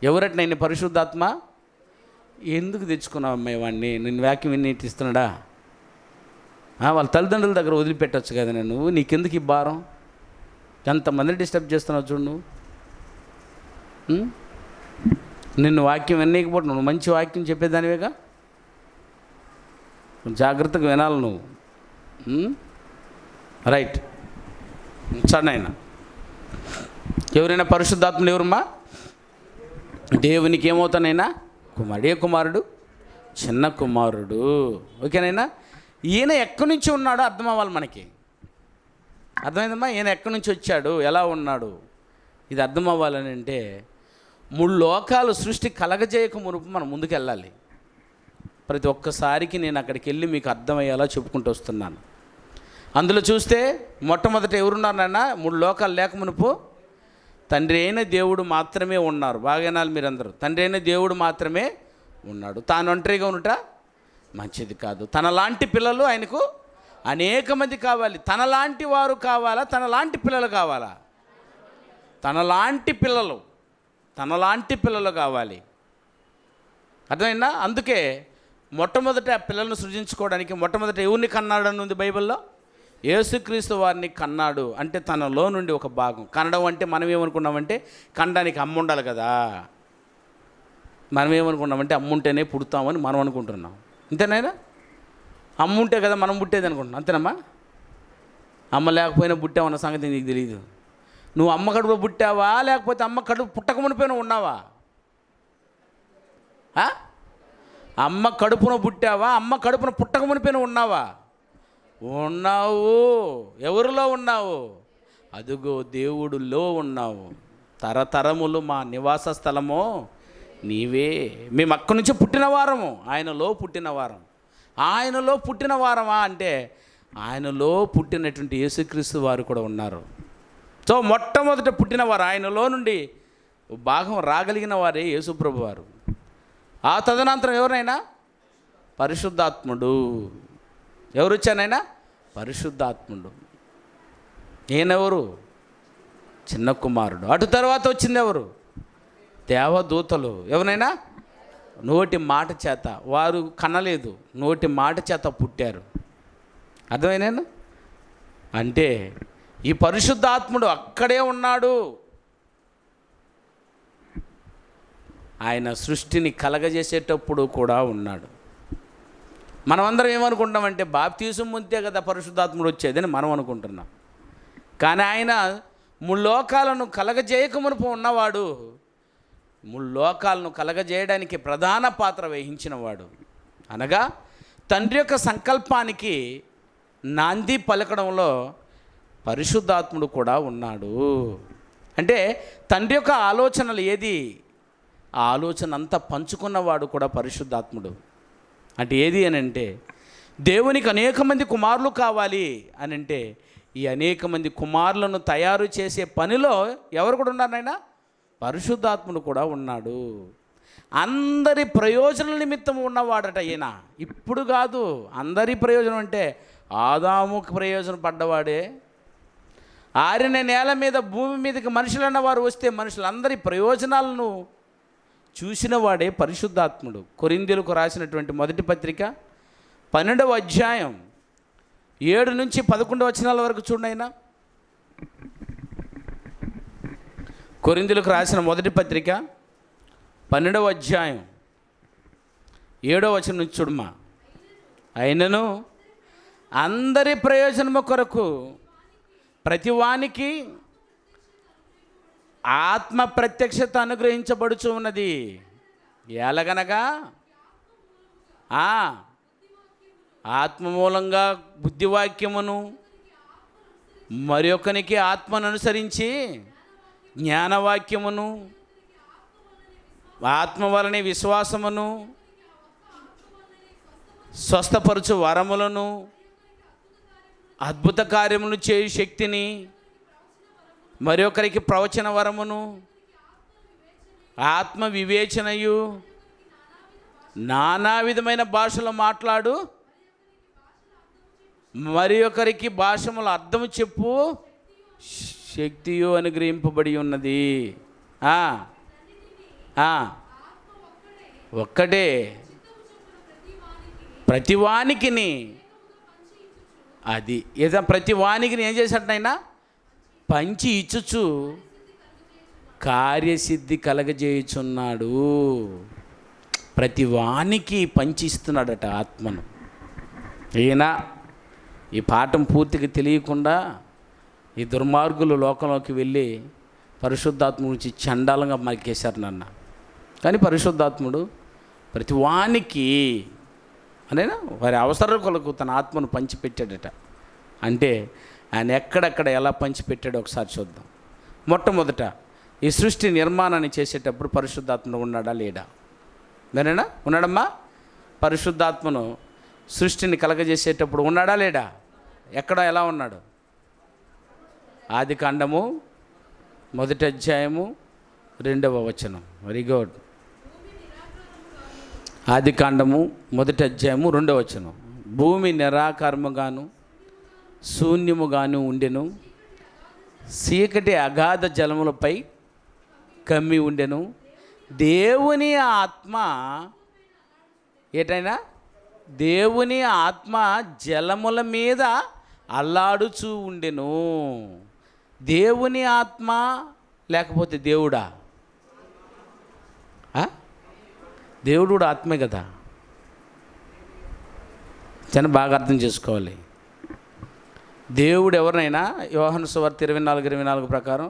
ఎవరట నేను పరిశుద్ధాత్మ? ఎందుకు తెచ్చుకున్నావు అమ్మాయి వాడిని? నేను వాక్యం విని ఇస్తున్నాడా? వాళ్ళ తల్లిదండ్రుల దగ్గర వదిలిపెట్టచ్చు కదా. నువ్వు నీకెందుకు ఈ భారం? ఎంతమందిని డిస్టర్బ్ చేస్తున్నావు చూడు. నువ్వు నిన్ను వాక్యం వినకపోతే నువ్వు మంచి వాక్యం చెప్పేదానివేగా. జాగ్రత్తగా వినాలి నువ్వు. రైట్. సడనైనా ఎవరైనా పరిశుద్ధాత్ముడు ఎవరమ్మా? దేవునికి ఏమవుతానైనా కుమారుడు. ఏ కుమారుడు? చిన్న కుమారుడు. ఓకేనైనా? ఈయన ఎక్కడి నుంచి ఉన్నాడో అర్థం అవ్వాలి మనకి. అర్థమైందమ్మా? ఈయన ఎక్కడి నుంచి వచ్చాడు, ఎలా ఉన్నాడు, ఇది అర్థం అవ్వాలని అంటే 3 లోకాలు సృష్టి కలగజేయక మునుపు మనం ముందుకు వెళ్ళాలి. ప్రతి ఒక్కసారికి నేను అక్కడికి వెళ్ళి మీకు అర్థమయ్యేలా చెప్పుకుంటూ వస్తున్నాను. అందులో చూస్తే మొట్టమొదట ఎవరున్నారు నాన్న? 3 లోకాలు లేక మునుపు తండ్రి అయిన దేవుడు మాత్రమే ఉన్నారు. బాగానాలు మీరందరూ. తండ్రి అయిన దేవుడు మాత్రమే ఉన్నాడు. తాను ఒంటరిగా ఉండుట మంచిది కాదు. తనలాంటి పిల్లలు ఆయనకు అనేక మంది కావాలి. తనలాంటి వారు కావాలా? తనలాంటి పిల్లలు కావాలా? తనలాంటి పిల్లలు కావాలి. అర్థమైందా? అందుకే మొట్టమొదట ఆ పిల్లలను సృజించుకోవడానికి మొట్టమొదట ఎవరిని కన్నాడని ఉంది బైబిల్లో? యేసుక్రీస్తు వారిని కన్నాడు. అంటే తనలో నుండి ఒక భాగం. కనడం అంటే మనం ఏమనుకున్నామంటే కనడానికి అమ్మ ఉండాలి కదా. మనం ఏమనుకున్నామంటే అమ్మ ఉంటేనే పుడతామని మనం అనుకుంటున్నాం. అంతేనాయినా? అమ్మ ఉంటే కదా మనం పుట్టేది అనుకుంటున్నాం. అంతేనమ్మా? అమ్మ లేకపోయినా పుట్టామన్న సంగతి నీకు తెలియదు. నువ్వు అమ్మ కడుపులో పుట్టావా లేకపోతే అమ్మ కడుపు పుట్టక మునిపోయినా ఉన్నావా? అమ్మ కడుపున పుట్టావా? అమ్మ కడుపున పుట్టక మునిపోయినా ఉన్నావా? ఉన్నావు. ఎవరిలో ఉన్నావు? అదుగో దేవుడులో ఉన్నావు. తరతరములు మా నివాస స్థలమో నీవే. మేము అక్కడి నుంచి పుట్టిన వారము, ఆయనలో పుట్టిన వారం. ఆయనలో పుట్టిన వారమా అంటే ఆయనలో పుట్టినటువంటి యేసుక్రీస్తు వారు కూడా ఉన్నారు. సో మొట్టమొదట పుట్టినవారు, ఆయనలో నుండి భాగం రాగలిగిన వారే యేసుప్రభు వారు. ఆ తదనంతరం ఎవరైనా పరిశుద్ధాత్ముడు. ఎవరు వచ్చానైనా? పరిశుద్ధాత్ముడు. ఈయనెవరు? చిన్న కుమారుడు. అటు తర్వాత వచ్చింది ఎవరు? దేవదూతలు. ఎవరైనా నోటి మాట చేత, వారు కనలేదు, నోటి మాట చేత పుట్టారు. అర్థమైనా? అంటే ఈ పరిశుద్ధాత్ముడు అక్కడే ఉన్నాడు. ఆయన సృష్టిని కలగజేసేటప్పుడు కూడా ఉన్నాడు. మనమందరం ఏమనుకుంటామంటే బాప్తీసం పొందితే కదా పరిశుద్ధాత్ముడు వచ్చేదని మనం అనుకుంటున్నాం. కానీ ఆయన 3 లోకాలను కలగజేయక మునుపు ఉన్నవాడు. 3 లోకాలను కలగజేయడానికి ప్రధాన పాత్ర వహించినవాడు. అనగా తండ్రి యొక్క సంకల్పానికి నాంది పలకడంలో పరిశుద్ధాత్ముడు కూడా ఉన్నాడు. అంటే తండ్రి యొక్క ఆలోచనలు ఏది, ఆ ఆలోచన అంతా పంచుకున్నవాడు కూడా పరిశుద్ధాత్ముడు. అంటే ఏది అని అంటే దేవునికి అనేక మంది కుమారులు కావాలి అని అంటే ఈ అనేక మంది కుమారులను తయారు చేసే పనిలో ఎవరు కూడా ఉన్నారు నాయనా? పరిశుద్ధాత్ముడు కూడా ఉన్నాడు. అందరి ప్రయోజనం నిమిత్తం ఉన్నవాడట ఈయన. ఇప్పుడు కాదు, అందరి ప్రయోజనం అంటే ఆదాముకు ప్రయోజనం పడ్డవాడే. ఆరిన నేల మీద భూమి మీదకి మనుషులన్న వారు వస్తే మనుషులందరి ప్రయోజనాలను చూసిన వాడే పరిశుద్ధాత్ముడు. కొరింథీయులకు రాసినటువంటి మొదటి పత్రిక 12వ అధ్యాయం 7 నుంచి 11 వచనాల వరకు చూడైనా. కొరింథీయులకు రాసిన మొదటి పత్రిక 12వ అధ్యాయం 7వ వచనం నుంచి చూడమ్మా. అయినను అందరి ప్రయోజనము కొరకు ప్రతివానికి ఆత్మ ప్రత్యక్షత అనుగ్రహించబడుచు ఉన్నది. ఎలాగనగా ఆత్మ మూలంగా బుద్ధివాక్యమును, మరి ఒకనికి ఆత్మను అనుసరించి జ్ఞానవాక్యమును, ఆత్మ వలనే విశ్వాసమును, స్వస్థపరచు వరములను, అద్భుత కార్యములు చేయు శక్తిని, మరి ఒకరికి ప్రవచన వరమును, ఆత్మ వివేచనయు, నానా విధమైన భాషలు మాట్లాడు, మరి ఒకరికి భాషముల అర్థము చెప్పు శక్తియు అనుగ్రహింపబడి ఉన్నది. ఒక్కటే ప్రతివానికిని, అది ఏదో ప్రతివానికి ఏం చేశాడు ఆయన? పంచి ఇచ్చుచు కార్యసిద్ధి కలగజేయుచున్నాడు. ప్రతివానికి పంచి ఇస్తున్నాడట ఆత్మను. ఈయన ఈ పాఠం పూర్తిగా తెలియకుండా ఈ దుర్మార్గులు లోకంలోకి వెళ్ళి పరిశుద్ధాత్మ గురించి చండాలంగా మలికేశారు నన్ను. కానీ పరిశుద్ధాత్ముడు ప్రతివానికి అనేనా వారి అవసరం కొరకు తన ఆత్మను పంచిపెట్టాడట. అంటే ఆయన ఎక్కడెక్కడ ఎలా పంచిపెట్టాడో ఒకసారి చూద్దాం. మొట్టమొదట ఈ సృష్టి నిర్మాణాన్ని చేసేటప్పుడు పరిశుద్ధాత్ముడు ఉన్నాడా లేడా? నేనేనా ఉన్నాడమ్మా? పరిశుద్ధాత్మను సృష్టిని కలగజేసేటప్పుడు ఉన్నాడా లేడా? ఎక్కడ ఎలా ఉన్నాడు? ఆదికాండము 1వ అధ్యాయము 2వ వచనం. Very good. ఆదికాండము 1వ అధ్యాయము 2వ వచనం. భూమి నిరాకారముగాను శూన్యముగాను ఉండెను, చీకటి అగాధ జలములపై కమ్మి ఉండెను, దేవుని ఆత్మ ఏటైనా దేవుని ఆత్మ జలముల మీద అల్లాడుచూ ఉండెను. దేవుని ఆత్మ లేకపోతే దేవుడా? దేవుడు కూడా ఆత్మే కదా. చాలా బాగా అర్థం చేసుకోవాలి. దేవుడు ఎవరినైనా యోహాను సువార్త 24:24 ప్రకారం,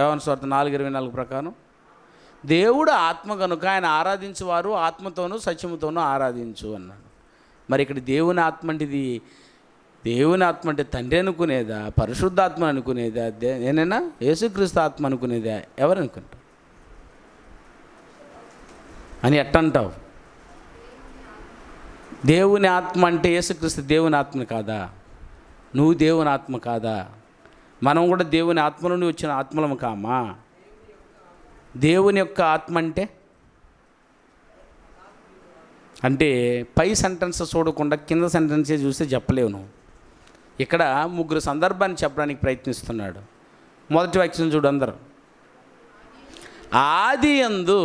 యోహాను సువార్త 4:24 ప్రకారం దేవుడు ఆత్మ కనుక ఆయన ఆరాధించువారు ఆత్మతోనూ సత్యముతోనూ ఆరాధించు అన్నాడు. మరి ఇక్కడ దేవుని ఆత్మ అంటే ఇది దేవుని ఆత్మ అంటే తండ్రి అనుకునేదా, పరిశుద్ధాత్మ అనుకునేదా, నేనైనా యేసుక్రీస్తు ఆత్మ అనుకునేదా? ఎవరు అనుకుంటా అని ఎట్టంటావు? దేవుని ఆత్మ అంటే యేసుక్రీస్తు దేవుని ఆత్మ కాదా? నువ్వు దేవుని ఆత్మ కాదా? మనం కూడా దేవుని ఆత్మ నుండి వచ్చిన ఆత్మలము కామా? దేవుని యొక్క ఆత్మ అంటే పై సెంటెన్స్ చూడకుండా కింద సెంటెన్సే చూస్తే చెప్పలేవు నువ్వు. ఇక్కడ 3 సందర్భాన్ని చెప్పడానికి ప్రయత్నిస్తున్నాడు. మొదటి వాక్యం చూడు అందరూ. ఆది యందు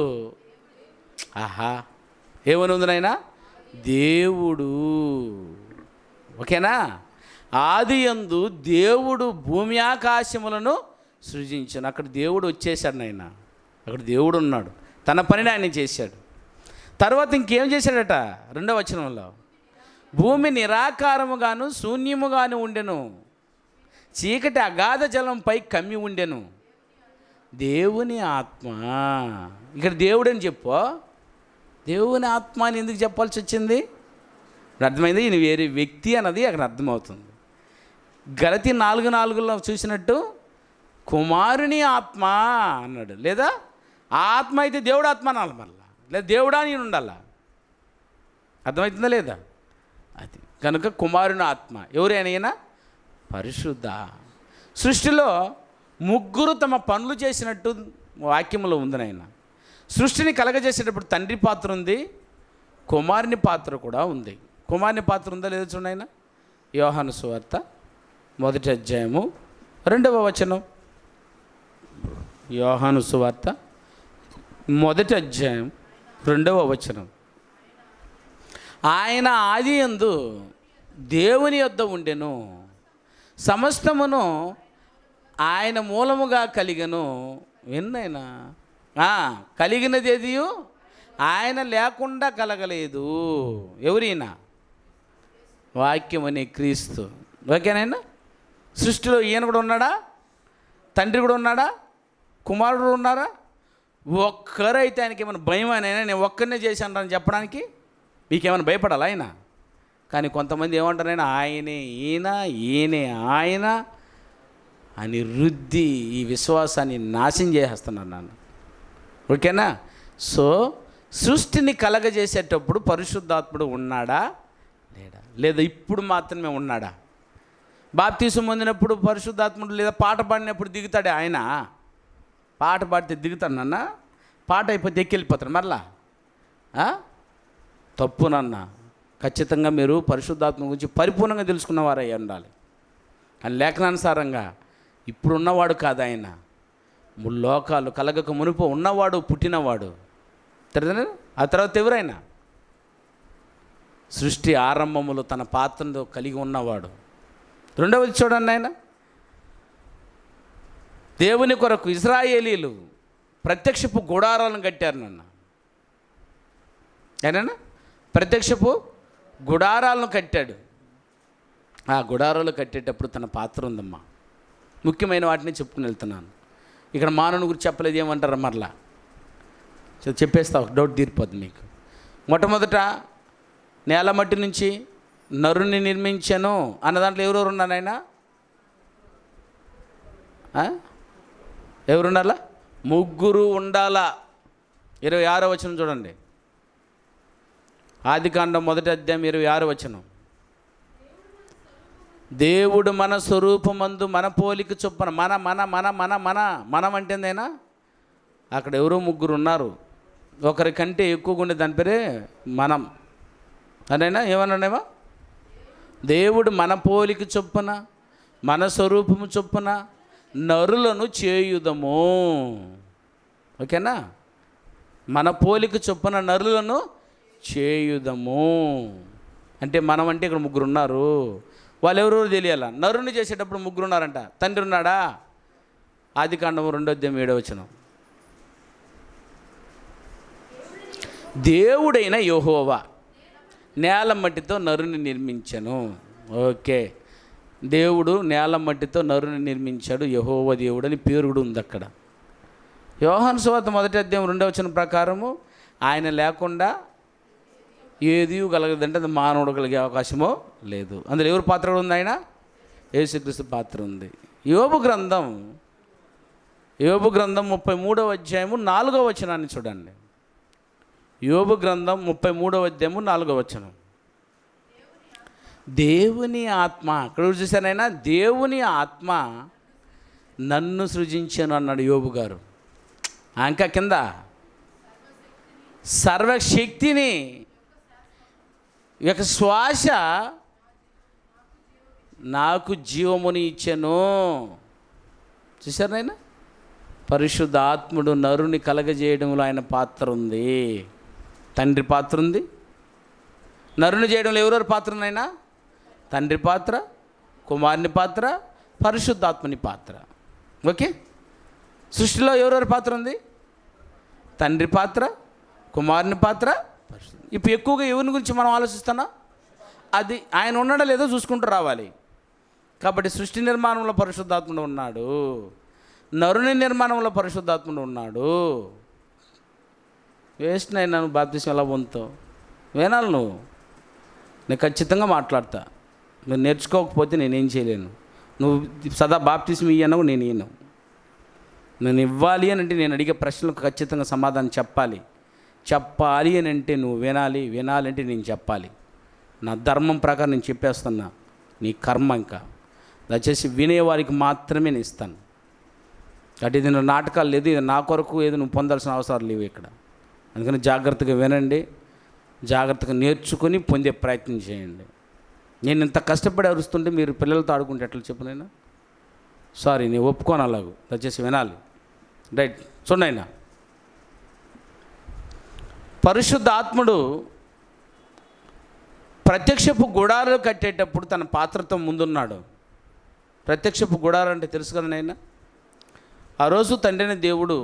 ఏమని ఉంది నాయనా? దేవుడు. ఓకేనా? ఆది యందు దేవుడు భూమి ఆకాశములను సృజించాను. అక్కడ దేవుడు వచ్చేసాడు నాయన. అక్కడ దేవుడు ఉన్నాడు, తన పనిని ఆయన చేశాడు. తర్వాత ఇంకేం చేశాడట? 2వ వచనంలో భూమి నిరాకారముగాను శూన్యముగాను ఉండెను, చీకటి అగాధ జలంపై కమ్మి ఉండెను, దేవుని ఆత్మ. ఇక్కడ దేవుడు అని చెప్పు. దేవుని ఆత్మ అని ఎందుకు చెప్పాల్సి వచ్చింది? అర్థమైంది. ఈయన వేరే వ్యక్తి అన్నది అక్కడ అర్థమవుతుంది. గలతీ 4:4లో చూసినట్టు కుమారుని ఆత్మ అన్నాడు. లేదా ఆత్మ అయితే దేవుడు ఆత్మ అనాలి, మళ్ళా లేదా దేవుడా నేను ఉండాలా. అర్థమవుతుందా లేదా? అది కనుక కుమారుని ఆత్మ ఎవరైనా పరిశుద్ధ. సృష్టిలో 3 తమ పనులు చేసినట్టు వాక్యంలో ఉంది నాయన. సృష్టిని కలగజేసేటప్పుడు తండ్రి పాత్ర ఉంది, కుమారుని పాత్ర కూడా ఉంది. కుమారుని పాత్ర ఉందా లేదా చూడైనా? యోహాను సువార్త 1వ అధ్యాయము 2వ వచనం. యోహాను సువార్త 1వ అధ్యాయం 2వ వచనం. ఆయన ఆది యందు దేవుని యొద్ద ఉండెను, సమస్తమును ఆయన మూలముగా కలిగెను. విన్నైనా కలిగినది ఏదియు ఆయన లేకుండా కలగలేదు. ఎవరైనా వాక్యం అనే క్రీస్తు. ఓకేనైనా? సృష్టిలో ఈయన కూడా ఉన్నాడా? తండ్రి కూడా ఉన్నాడా? కుమారుడు ఉన్నారా? ఒక్కరైతే ఆయనకి ఏమైనా భయం అయినా నేను ఒక్కరినే చేశాను అని చెప్పడానికి మీకేమైనా భయపడాలి ఆయన? కానీ కొంతమంది ఏమంటారైనా ఆయనే ఈయన, ఈయనే ఆయన అని రుద్ది ఈ విశ్వాసాన్ని నాశనం చేసేస్తున్నారు నాన్న. ఓకేనా? సో సృష్టిని కలగజేసేటప్పుడు పరిశుద్ధాత్ముడు ఉన్నాడా లేడా? లేదా ఇప్పుడు మాత్రమే ఉన్నాడా? బాప్తీసం పొందినప్పుడు పరిశుద్ధాత్ముడు లేదా పాట పాడినప్పుడు దిగుతాడే ఆయన? పాట పాడితే దిగుతాడు నాన్న, పాట అయిపోతే ఎక్కెళ్ళిపోతాడు మరలా. తప్పు నాన్న. ఖచ్చితంగా మీరు పరిశుద్ధాత్మ గురించి పరిపూర్ణంగా తెలుసుకున్నవారై ఉండాలి. అని లేఖనానుసారంగా ఇప్పుడున్నవాడు కాదు ఆయన, లోకాలు కలగక మునుపు ఉన్నవాడు, పుట్టినవాడు. ఆ తర్వాత ఎవరైనా సృష్టి ఆరంభములో తన పాత్రను కలిగి ఉన్నవాడు. రెండవది చూడండి, ఆయన దేవుని కొరకు ఇశ్రాయేలీలు ప్రత్యక్షపు గుడారాలను కట్టారు నాన్న. ఏనా? ప్రత్యక్షపు గుడారాలను కట్టాడు. ఆ గుడారాలు కట్టేటప్పుడు తన పాత్ర ఉందమ్మా. ముఖ్యమైన వాటిని చెప్పుకుని వెళ్తున్నాను. ఇక్కడ మానవుని గురించి చెప్పలేదు, ఏమంటారు మరలా చెప్పేస్తా, ఒక డౌట్ తీరిపోద్ది మీకు. మొట్టమొదట నేల మట్టి నుంచి నరుని నిర్మించాను అన్న దాంట్లో ఎవరెవరు ఉన్నారు ఆయన? ఎవరుండాలా? ముగ్గురు ఉండాలా. 26వ వచనం చూడండి. ఆదికాండం 1వ అధ్యాయం 26వ వచనం. దేవుడు మన స్వరూపమందు మన పోలిక చొప్పున మన మన మన మన మన మనం అంటేందైనా అక్కడ ఎవరో ముగ్గురు ఉన్నారు. ఒకరికంటే ఎక్కువగా ఉండే దాని పేరే మనం అదైనా. ఏమన్నాడేమో, దేవుడు మన పోలిక చొప్పున మన స్వరూపము చొప్పున నరులను చేయుదము. ఓకేనా? మన పోలిక చొప్పున నరులను చేయుదము అంటే మనం అంటే ఇక్కడ ముగ్గురు ఉన్నారు. వాళ్ళు ఎవరెవరు తెలియాల. నరుని చేసేటప్పుడు ముగ్గురు ఉన్నారంట. తండ్రి ఉన్నాడా? ఆదికాండం 2వ అధ్యాయం 7వ వచనం. దేవుడైన యెహోవా నేల మట్టితో నరుని నిర్మించెను. ఓకే, దేవుడు నేల మట్టితో నరుని నిర్మించాడు. యెహోవా దేవుడు అని పేరు కూడా ఉంది అక్కడ. యోహాను సువార్త 1వ అధ్యాయం 2వ వచనం ప్రకారము ఆయన లేకుండా ఏది కలగదంటే అది మానవుడు కలిగే అవకాశమో లేదు. అందులో ఎవరి పాత్ర ఉంది? ఆయన యేసుక్రీస్తు పాత్ర ఉంది. యోబు గ్రంథం 33వ అధ్యాయము 4వ వచనాన్ని చూడండి. యోబు గ్రంథం 33వ అధ్యాయము 4వ వచనం. దేవుని ఆత్మ, ఇక్కడ చూశానైనా దేవుని ఆత్మ నన్ను సృజించాను అన్నాడు యోబు గారు. ఇంకా కింద సర్వశక్తిని యొక్క శ్వాస నాకు జీవముని ఇచ్చెను. చూశారు నాయన? పరిశుద్ధ ఆత్ముడు నరుని కలగజేయడంలో ఆయన పాత్ర ఉంది. తండ్రి పాత్ర ఉంది. నరుని చేయడంలో ఎవరెవరి పాత్ర ఉందైనా? తండ్రి పాత్ర, కుమారుని పాత్ర, పరిశుద్ధాత్మని పాత్ర. ఓకే, సృష్టిలో ఎవరెవరి పాత్ర ఉంది? తండ్రి పాత్ర, కుమారుని పాత్ర. ఇప్పుడు ఎక్కువగా ఎవరిని గురించి మనం ఆలోచిస్తున్నాం? అది ఆయన ఉన్నాడో లేదో చూసుకుంటూ రావాలి. కాబట్టి సృష్టి నిర్మాణంలో పరిశుద్ధాత్ముడు ఉన్నాడు, నరుని నిర్మాణంలో పరిశుద్ధాత్ముడు ఉన్నాడు. వేస్ట్ నైనా నువ్వు బాప్తిసం ఎలా పొందుతావు? వినాలి నువ్వు. నేను ఖచ్చితంగా మాట్లాడతా. నువ్వు నేర్చుకోకపోతే నేనేం చేయలేను. నువ్వు సదా బాప్తిసం ఇయ్యనవు, నేను ఇయ్యను. నేను ఇవ్వాలి అని అంటే నేను అడిగే ప్రశ్నలకు ఖచ్చితంగా సమాధానం చెప్పాలి. చెప్పాలి అని అంటే నువ్వు వినాలి, వినాలంటే నేను చెప్పాలి. నా ధర్మం ప్రకారం నేను చెప్పేస్తున్నా. నీ కర్మ ఇంకా దయచేసి వినేవారికి మాత్రమే నేను ఇస్తాను. కాబట్టి ఇది నాటకాలు లేదు, ఇది నా కొరకు ఏది నువ్వు పొందాల్సిన అవసరం లేవు ఇక్కడ. అందుకని జాగ్రత్తగా వినండి, జాగ్రత్తగా నేర్చుకొని పొందే ప్రయత్నం చేయండి. నేను ఇంత కష్టపడి అరుస్తుంటే మీరు పిల్లలతో ఆడుకుంటే ఎట్లా చెప్పు? నేను సారీ, నేను ఒప్పుకోను అలాగూ. దయచేసి వినాలి. రైట్, చూడైనా పరిశుద్ధ ఆత్ముడు ప్రత్యక్షపు గుడారాలు కట్టేటప్పుడు తన పాత్రతో ముందున్నాడు. ప్రత్యక్షపు గుడారం అంటే తెలుసు కదా నాయన? ఆ రోజు తండ్రిని దేవుడు,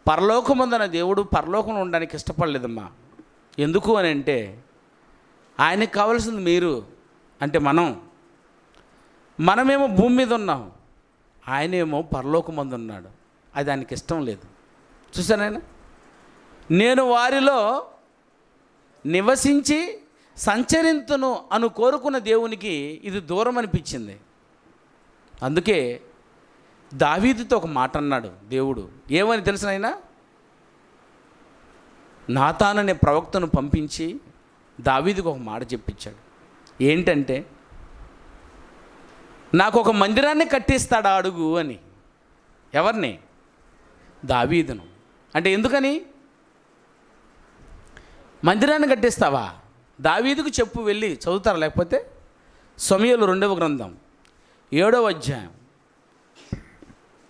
పరలోకమందున దేవుడు పరలోకంలో ఉండడానికి ఇష్టపడలేదమ్మా. ఎందుకు అని అంటే ఆయనకు కావాల్సింది మీరు అంటే మనమేమో భూమి మీద ఉన్నాం, ఆయనేమో పరలోకమందు ఉన్నాడు. అది ఆయనకి ఇష్టం లేదు. చూసానైనా నేను వారిలో నివసించి సంచరింతును అను కోరుకున్న దేవునికి ఇది దూరం అనిపించింది. అందుకే దావీదుతో ఒక మాట అన్నాడు దేవుడు. ఏమని తెలుసునైనా, నాతాను అనే ప్రవక్తను పంపించి దావీదుకు ఒక మాట చెప్పించాడు. ఏంటంటే, నాకు ఒక మందిరాన్ని కట్టిస్తాడా అడుగు అని. ఎవరిని? దావీదును. అంటే ఎందుకని? మందిరాన్ని కట్టిస్తావా? దావీదుకు చెప్పు, వెళ్ళి చదువుతారా? లేకపోతే సమూయేలు 2వ గ్రంథం 7వ అధ్యాయం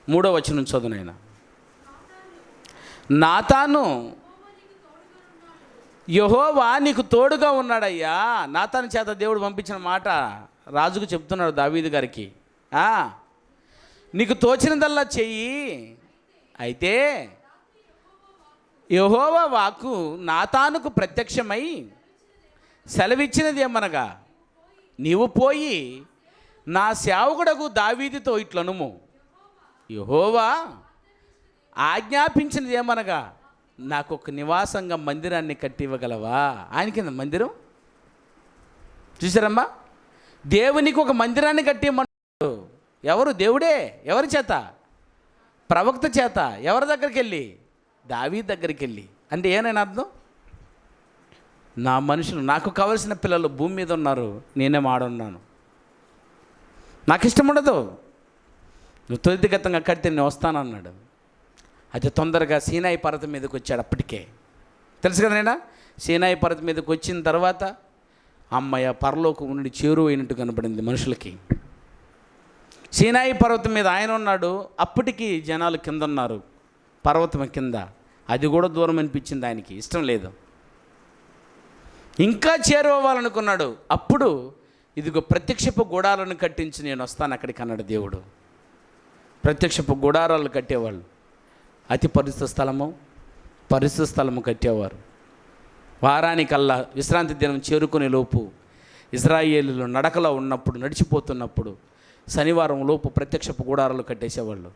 3వ వచనం చదువునైనా. నాతాను, యెహోవా నీకు తోడుగా ఉన్నాడయ్యా. నాతాను చేత దేవుడు పంపించిన మాట రాజుకు చెప్తున్నాడు దావీదు గారికి. నీకు తోచినదల్లా చెయ్యి. అయితే యెహోవా వాక్కు నాతానుకు ప్రత్యక్షమై సెలవిచ్చినది ఏమనగా, నీవు పోయి నా సేవకుడకు దావీదుతో ఇట్లనుము, యెహోవా ఆజ్ఞాపించినది ఏమనగా, నాకు ఒక నివాసంగా మందిరాన్ని కట్టి ఇవ్వగలవా? ఆయన కింద మందిరం చూసారమ్మా. దేవునికి ఒక మందిరాన్ని కట్టి ఇవ్వమన్నాడు. ఎవరు? దేవుడే. ఎవరి చేత? ప్రవక్త చేత. ఎవరి దగ్గరికి వెళ్ళి? దావీదు దగ్గరికి వెళ్ళి. అంటే ఏనైనా అర్థం, నా మనుషులు, నాకు కావలసిన పిల్లలు భూమి మీద ఉన్నారు, నేనే మాడున్నాను, నాకు ఇష్టం ఉండదు, నువ్వు త్వరితగతంగా కడితే నేను వస్తానన్నాడు. అయితే తొందరగా సీనాయి పర్వతం మీదకి వచ్చాడు. అప్పటికే తెలుసు కదా నైనా, సీనాయి పర్వతం మీదకి వచ్చిన తర్వాత అమ్మయ్య పరలోకం నుండి చేరువ అయినట్టు కనపడింది మనుషులకి. సీనాయి పర్వతం మీద ఆయన ఉన్నాడు, అప్పటికి జనాలు కింద ఉన్నారు, పర్వతం కింద. అది కూడా దూరం అనిపించింది ఆయనకి, ఇష్టం లేదు. ఇంకా చేరువవ్వాలనుకున్నాడు. అప్పుడు ఇదిగో ప్రత్యక్షపు గుడారాలను కట్టించి నేను వస్తాను అక్కడికి అన్నాడు దేవుడు. ప్రత్యక్షపు గుడారాలు కట్టేవాళ్ళు, అతి పరిశుద్ధ స్థలము కట్టేవారు. వారానికల్లా విశ్రాంతి దినం చేరుకునే లోపు ఇశ్రాయేలీయులు నడకలో ఉన్నప్పుడు, నడిచిపోతున్నప్పుడు శనివారం లోపు ప్రత్యక్షపు గుడారాలు కట్టేసేవాళ్ళు.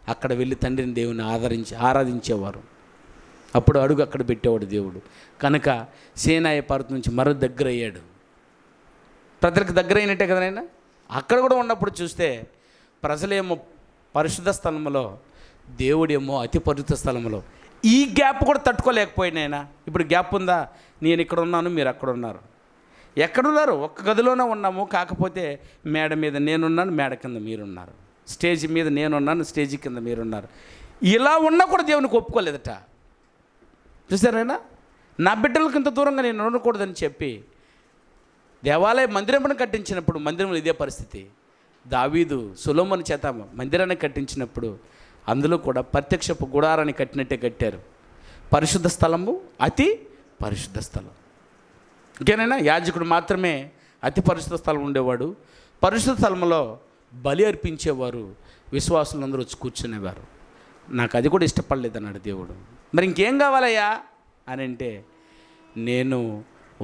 అక్కడ వెళ్ళి తండ్రిని దేవుని ఆరాధించేవారు. అప్పుడు అడుగు అక్కడ పెట్టేవాడు దేవుడు. కనుక సీనాయి పర్వతం నుంచి మరో దగ్గర అయ్యాడు. ప్రజలకు దగ్గర అయినట్టే కదా నాయన. అక్కడ కూడా ఉన్నప్పుడు చూస్తే ప్రజలేమో పరిశుద్ధ స్థలంలో, దేవుడేమో అతి పరిశుద్ధ స్థలంలో. ఈ గ్యాప్ కూడా తట్టుకోలేకపోయినాయన. ఇప్పుడు గ్యాప్ ఉందా? నేను ఇక్కడ ఉన్నాను, మీరు అక్కడ ఉన్నారు. ఎక్కడున్నారు? ఒక్క గదిలోనే ఉన్నాము. కాకపోతే మేడ మీద నేనున్నాను, మేడ కింద మీరున్నారు. స్టేజ్ మీద నేనున్నాను, స్టేజ్ కింద మీరున్నారు. ఇలా ఉన్నా కూడా దేవునికి ఒప్పుకోలేదట. చూసారైనా, నా బిడ్డలకు ఇంత దూరంగా నేను ఉండకూడదని చెప్పి మందిరం కట్టించినప్పుడు మందిరంలో ఇదే పరిస్థితి. దావీదు సొలొమోను చేత మందిరాన్ని కట్టించినప్పుడు అందులో కూడా ప్రత్యక్షపు గుడారాన్ని కట్టినట్టే కట్టారు. పరిశుద్ధ స్థలము, అతి పరిశుద్ధ స్థలం. ఇంకేనైనా యాజకుడు మాత్రమే అతి పరిశుద్ధ స్థలం ఉండేవాడు. పరిశుద్ధ స్థలంలో బలి అర్పించేవారు, విశ్వాసులందరూ వచ్చి కూర్చునేవారు. నాకు అది కూడా ఇష్టపడలేదు అన్నాడు దేవుడు. మరి ఇంకేం కావాలయ్యా అని అంటే, నేను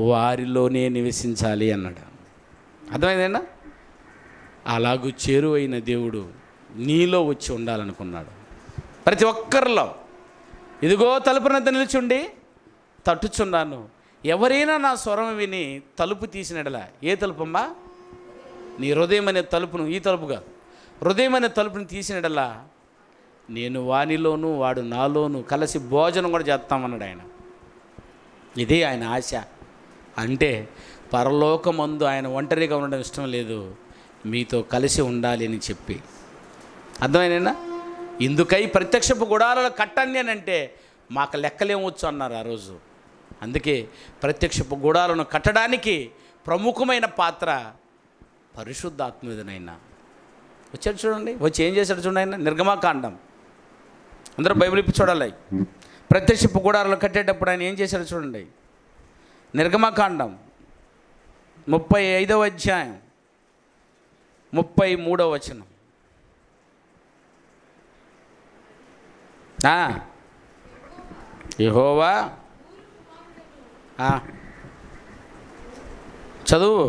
వారిలోనే నివసించాలి అన్నాడు. అర్థమైందేనా? అలాగూ చేరువైన దేవుడు నీలో వచ్చి ఉండాలనుకున్నాడు. ప్రతి ఒక్కరిలో ఇదిగో తలుపునంత నిలిచుండి తట్టుచున్నాను, ఎవరైనా నా స్వరం విని తలుపు తీసినడలా. ఏ తలుపమ్మా? నీ హృదయం అనే తలుపును, ఈ తలుపుగా హృదయం అనే తలుపుని తీసినడలా నేను వానిలోను వాడు నాలోను కలిసి భోజనం కూడా చేస్తామన్నాడు ఆయన. ఇదే ఆయన ఆశ. అంటే పరలోకమందు ఆయన ఒంటరిగా ఉండడం ఇష్టం లేదు, మీతో కలిసి ఉండాలి అని చెప్పి. అర్థమైనా? ఇందుకై ప్రత్యక్షపు గుడారాలు కట్టండి అని అంటే మాకు లెక్కలేమొచ్చు అన్నారు ఆ రోజు. అందుకే ప్రత్యక్షపు గుడాలను కట్టడానికి ప్రముఖమైన పాత్ర పరిశుద్ధాత్ముడినైనా వచ్చాడు. చూడండి, వచ్చి ఏం చేశాడు చూడండి. ఆయన నిర్గమాకాండం, అందరూ బైబిల్ ఇప్పి చూడాలి. ప్రత్యక్షపు గుడారాలు కట్టేటప్పుడు ఆయన ఏం చేశాడు చూడండి. నిర్గమాకాండం 35వ అధ్యాయం 33వ వచనం. యెహోవా చదువు.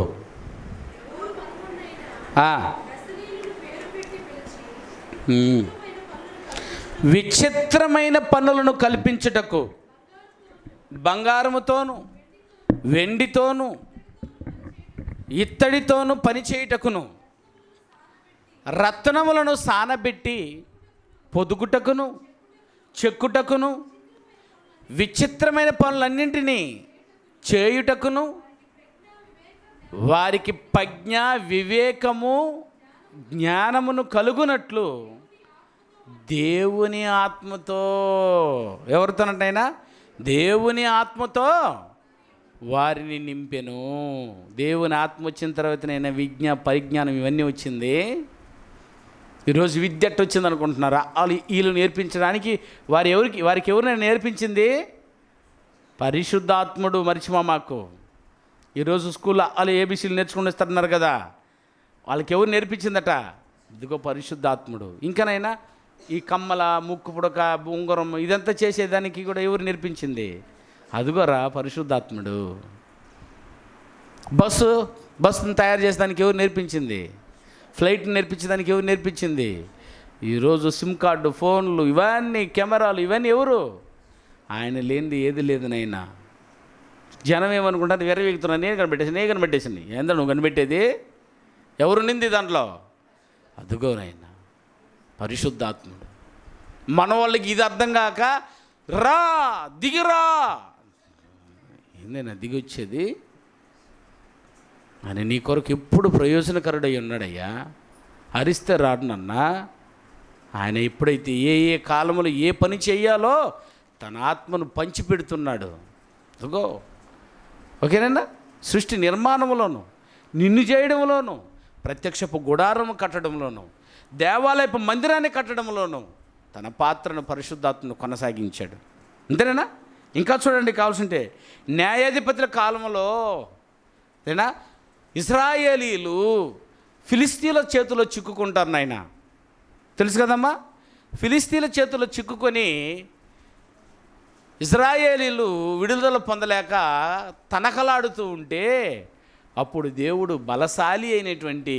విచిత్రమైన పనులను కల్పించుటకు బంగారముతోను వెండితోను ఇత్తడితోను పనిచేయుటకును రత్నములను సానబెట్టి పొదుగుటకును చెక్కుటకును విచిత్రమైన పనులన్నింటినీ చేయుటకును వారికి ప్రజ్ఞ వివేకము జ్ఞానమును కలుగునట్లు దేవుని ఆత్మతో, ఎవరితోనంటైనా దేవుని ఆత్మతో వారిని నింపెను. దేవుని ఆత్మ వచ్చిన తర్వాత నేను పరిజ్ఞానం ఇవన్నీ వచ్చింది. ఈరోజు విద్య ఎట్ట వచ్చింది అనుకుంటున్నారా? వీళ్ళు నేర్పించడానికి వారికి ఎవరు నేర్పించింది? పరిశుద్ధాత్ముడు. మరిచిమా మాకు ఈరోజు స్కూల్లో వాళ్ళు ఏబీసీలు నేర్చుకుని వస్తున్నారు కదా, వాళ్ళకి ఎవరు నేర్పించిందట? ఇదిగో పరిశుద్ధాత్ముడు. ఇంకనైనా ఈ కమ్మల ముక్కు పుడక ఉంగరం ఇదంతా చేసేదానికి కూడా ఎవరు నేర్పించింది? అదిగోరా పరిశుద్ధాత్ముడు. బస్సును తయారు చేసేదానికి ఎవరు నేర్పించింది? ఫ్లైట్ని నేర్పించేదానికి ఎవరు నేర్పించింది? ఈరోజు సిమ్ కార్డు, ఫోన్లు, ఇవన్నీ కెమెరాలు, ఇవన్నీ ఎవరు? ఆయన లేనిది ఏది లేదు నైనా. జనం ఏమనుకుంటారు? వెరవేగుతున్నా, నేను కనిపెట్టేసింది. ఏందో నువ్వు కనిపెట్టేది? ఎవరు నింది దాంట్లో? అదుగో నాయన పరిశుద్ధాత్ముడు. మన వాళ్ళకి ఇది అర్థం కాక దిగిరా, ఏందైనా దిగి వచ్చేది అని నీ కొరకు ఎప్పుడు ప్రయోజనకరుడై ఉన్నాడయ్యా. అరిస్తే రాడునన్నా. ఆయన ఎప్పుడైతే ఏ కాలంలో ఏ పని చేయాలో తన ఆత్మను పంచిపెడుతున్నాడు. అదిగో ఓకేనా? సృష్టి నిర్మాణంలోను, నిన్ను చేయడంలోను, ప్రత్యక్షపు గుడారము కట్టడంలోను, దేవాలయపు మందిరాన్ని కట్టడంలోను తన పాత్రను పరిశుద్ధాత్మను కొనసాగించాడు. అంతేనా? ఇంకా చూడండి కావాల్సింటే, న్యాయాధిపతుల కాలంలో ఏనా ఇశ్రాయేలీలు ఫిలిస్తీన్ల చేతిలో చిక్కుకుంటారు నాయన. తెలుసు కదమ్మా? ఫిలిస్తీన్ల చేతిలో చిక్కుకొని ఇశ్రాయేలీలు విడుదల పొందలేక తనకలాడుతూ ఉంటే అప్పుడు దేవుడు బలశాలి అయినటువంటి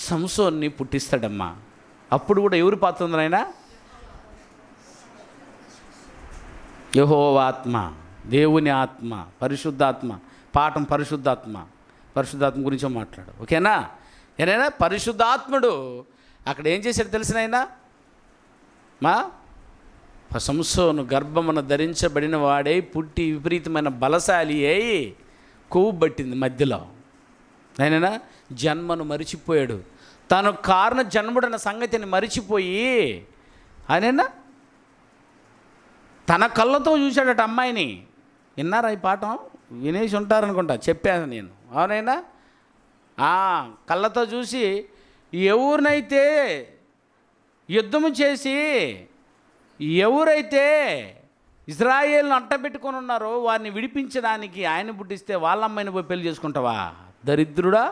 సంసోన్ని పుట్టిస్తాడమ్మా. అప్పుడు కూడా ఎవరు పాత్ర ఉంది నాయన? యెహోవా ఆత్మ, దేవుని ఆత్మ, పరిశుద్ధాత్మ. పాఠం పరిశుద్ధాత్మ గురించి మాట్లాడు. ఓకేనా? ఏనైనా పరిశుద్ధాత్ముడు అక్కడ ఏం చేశాడు తెలిసినైనా? సంసోను గర్భమును ధరించబడిన వాడై పుట్టి విపరీతమైన బలశాలి అయి కొవ్వు పట్టింది మధ్యలో. అయినా జన్మను మరిచిపోయాడు. తాను కారణ జన్ముడన్న సంగతిని మరిచిపోయి ఆయనైనా తన కళ్ళతో చూశాడట అమ్మాయిని. విన్నారా ఈ పాఠం? వినేసి ఉంటారనుకుంటా, చెప్పాను నేను. అవునైనా కళ్ళతో చూసి ఎవరినైతే యుద్ధము చేసి ఎవరైతే ఇజ్రాయేల్ను అంటబెట్టుకొని ఉన్నారో వారిని విడిపించడానికి ఆయన పుట్టిస్తే వాళ్ళ అమ్మాయిని పోయి పెళ్లి చేసుకుంటావా? దరిద్రుడా!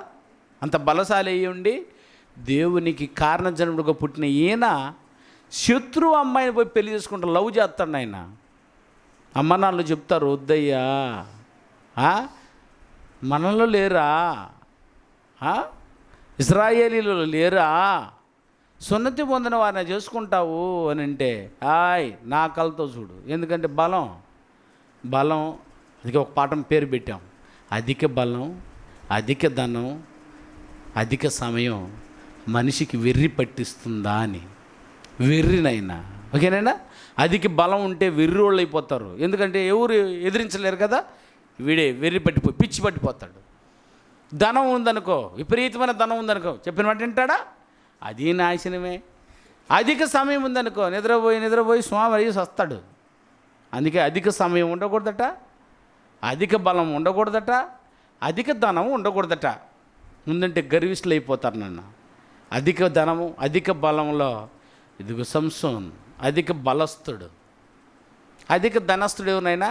అంత బలశాలి అయ్యి ఉండి దేవునికి కారణజన్ముడుగా పుట్టిన ఈయన శత్రువు అమ్మాయిని పోయి పెళ్లి చేసుకుంటా లవ్ చేస్తాడు. ఆయన అమ్మ నాన్నలు చెప్తారు, వద్దయ్యా, మనలో లేరా, ఇశ్రాయేలీలో లేరా, సున్నతి పొందిన వారిని చేసుకుంటావు అని అంటే నా కళ్ళతో చూడు. ఎందుకంటే బలం అది ఒక పాఠం పేరు పెట్టాం. అధిక బలం, అధిక ధనం, అధిక సమయం మనిషికి వెర్రి పట్టిస్తుందా అని. వెర్రినైనా ఓకేనైనా అధిక బలం ఉంటే వెర్రి వాళ్ళు అయిపోతారు. ఎందుకంటే ఎవరు ఎదిరించలేరు కదా, వీడే వెర్రి పట్టిపోయి పిచ్చి పట్టిపోతాడు. ధనం ఉందనుకో, విపరీతమైన ధనం ఉందనుకో, చెప్పిన మాట వింటాడా? అది నాశనమే. అధిక సమయం ఉందనుకో, నిద్రపోయి స్వామి అయ్యేసి వస్తాడు. అందుకే అధిక సమయం ఉండకూడదట, అధిక బలం ఉండకూడదట, అధిక ధనం ఉండకూడదట. ముందంటే గర్విష్ఠులు అయిపోతారు నన్న. అధిక ధనము, అధిక బలంలో ఇదిగో సంసోన్ అధిక బలస్తుడు, అధిక ధనస్తుడు. ఎవరినైనా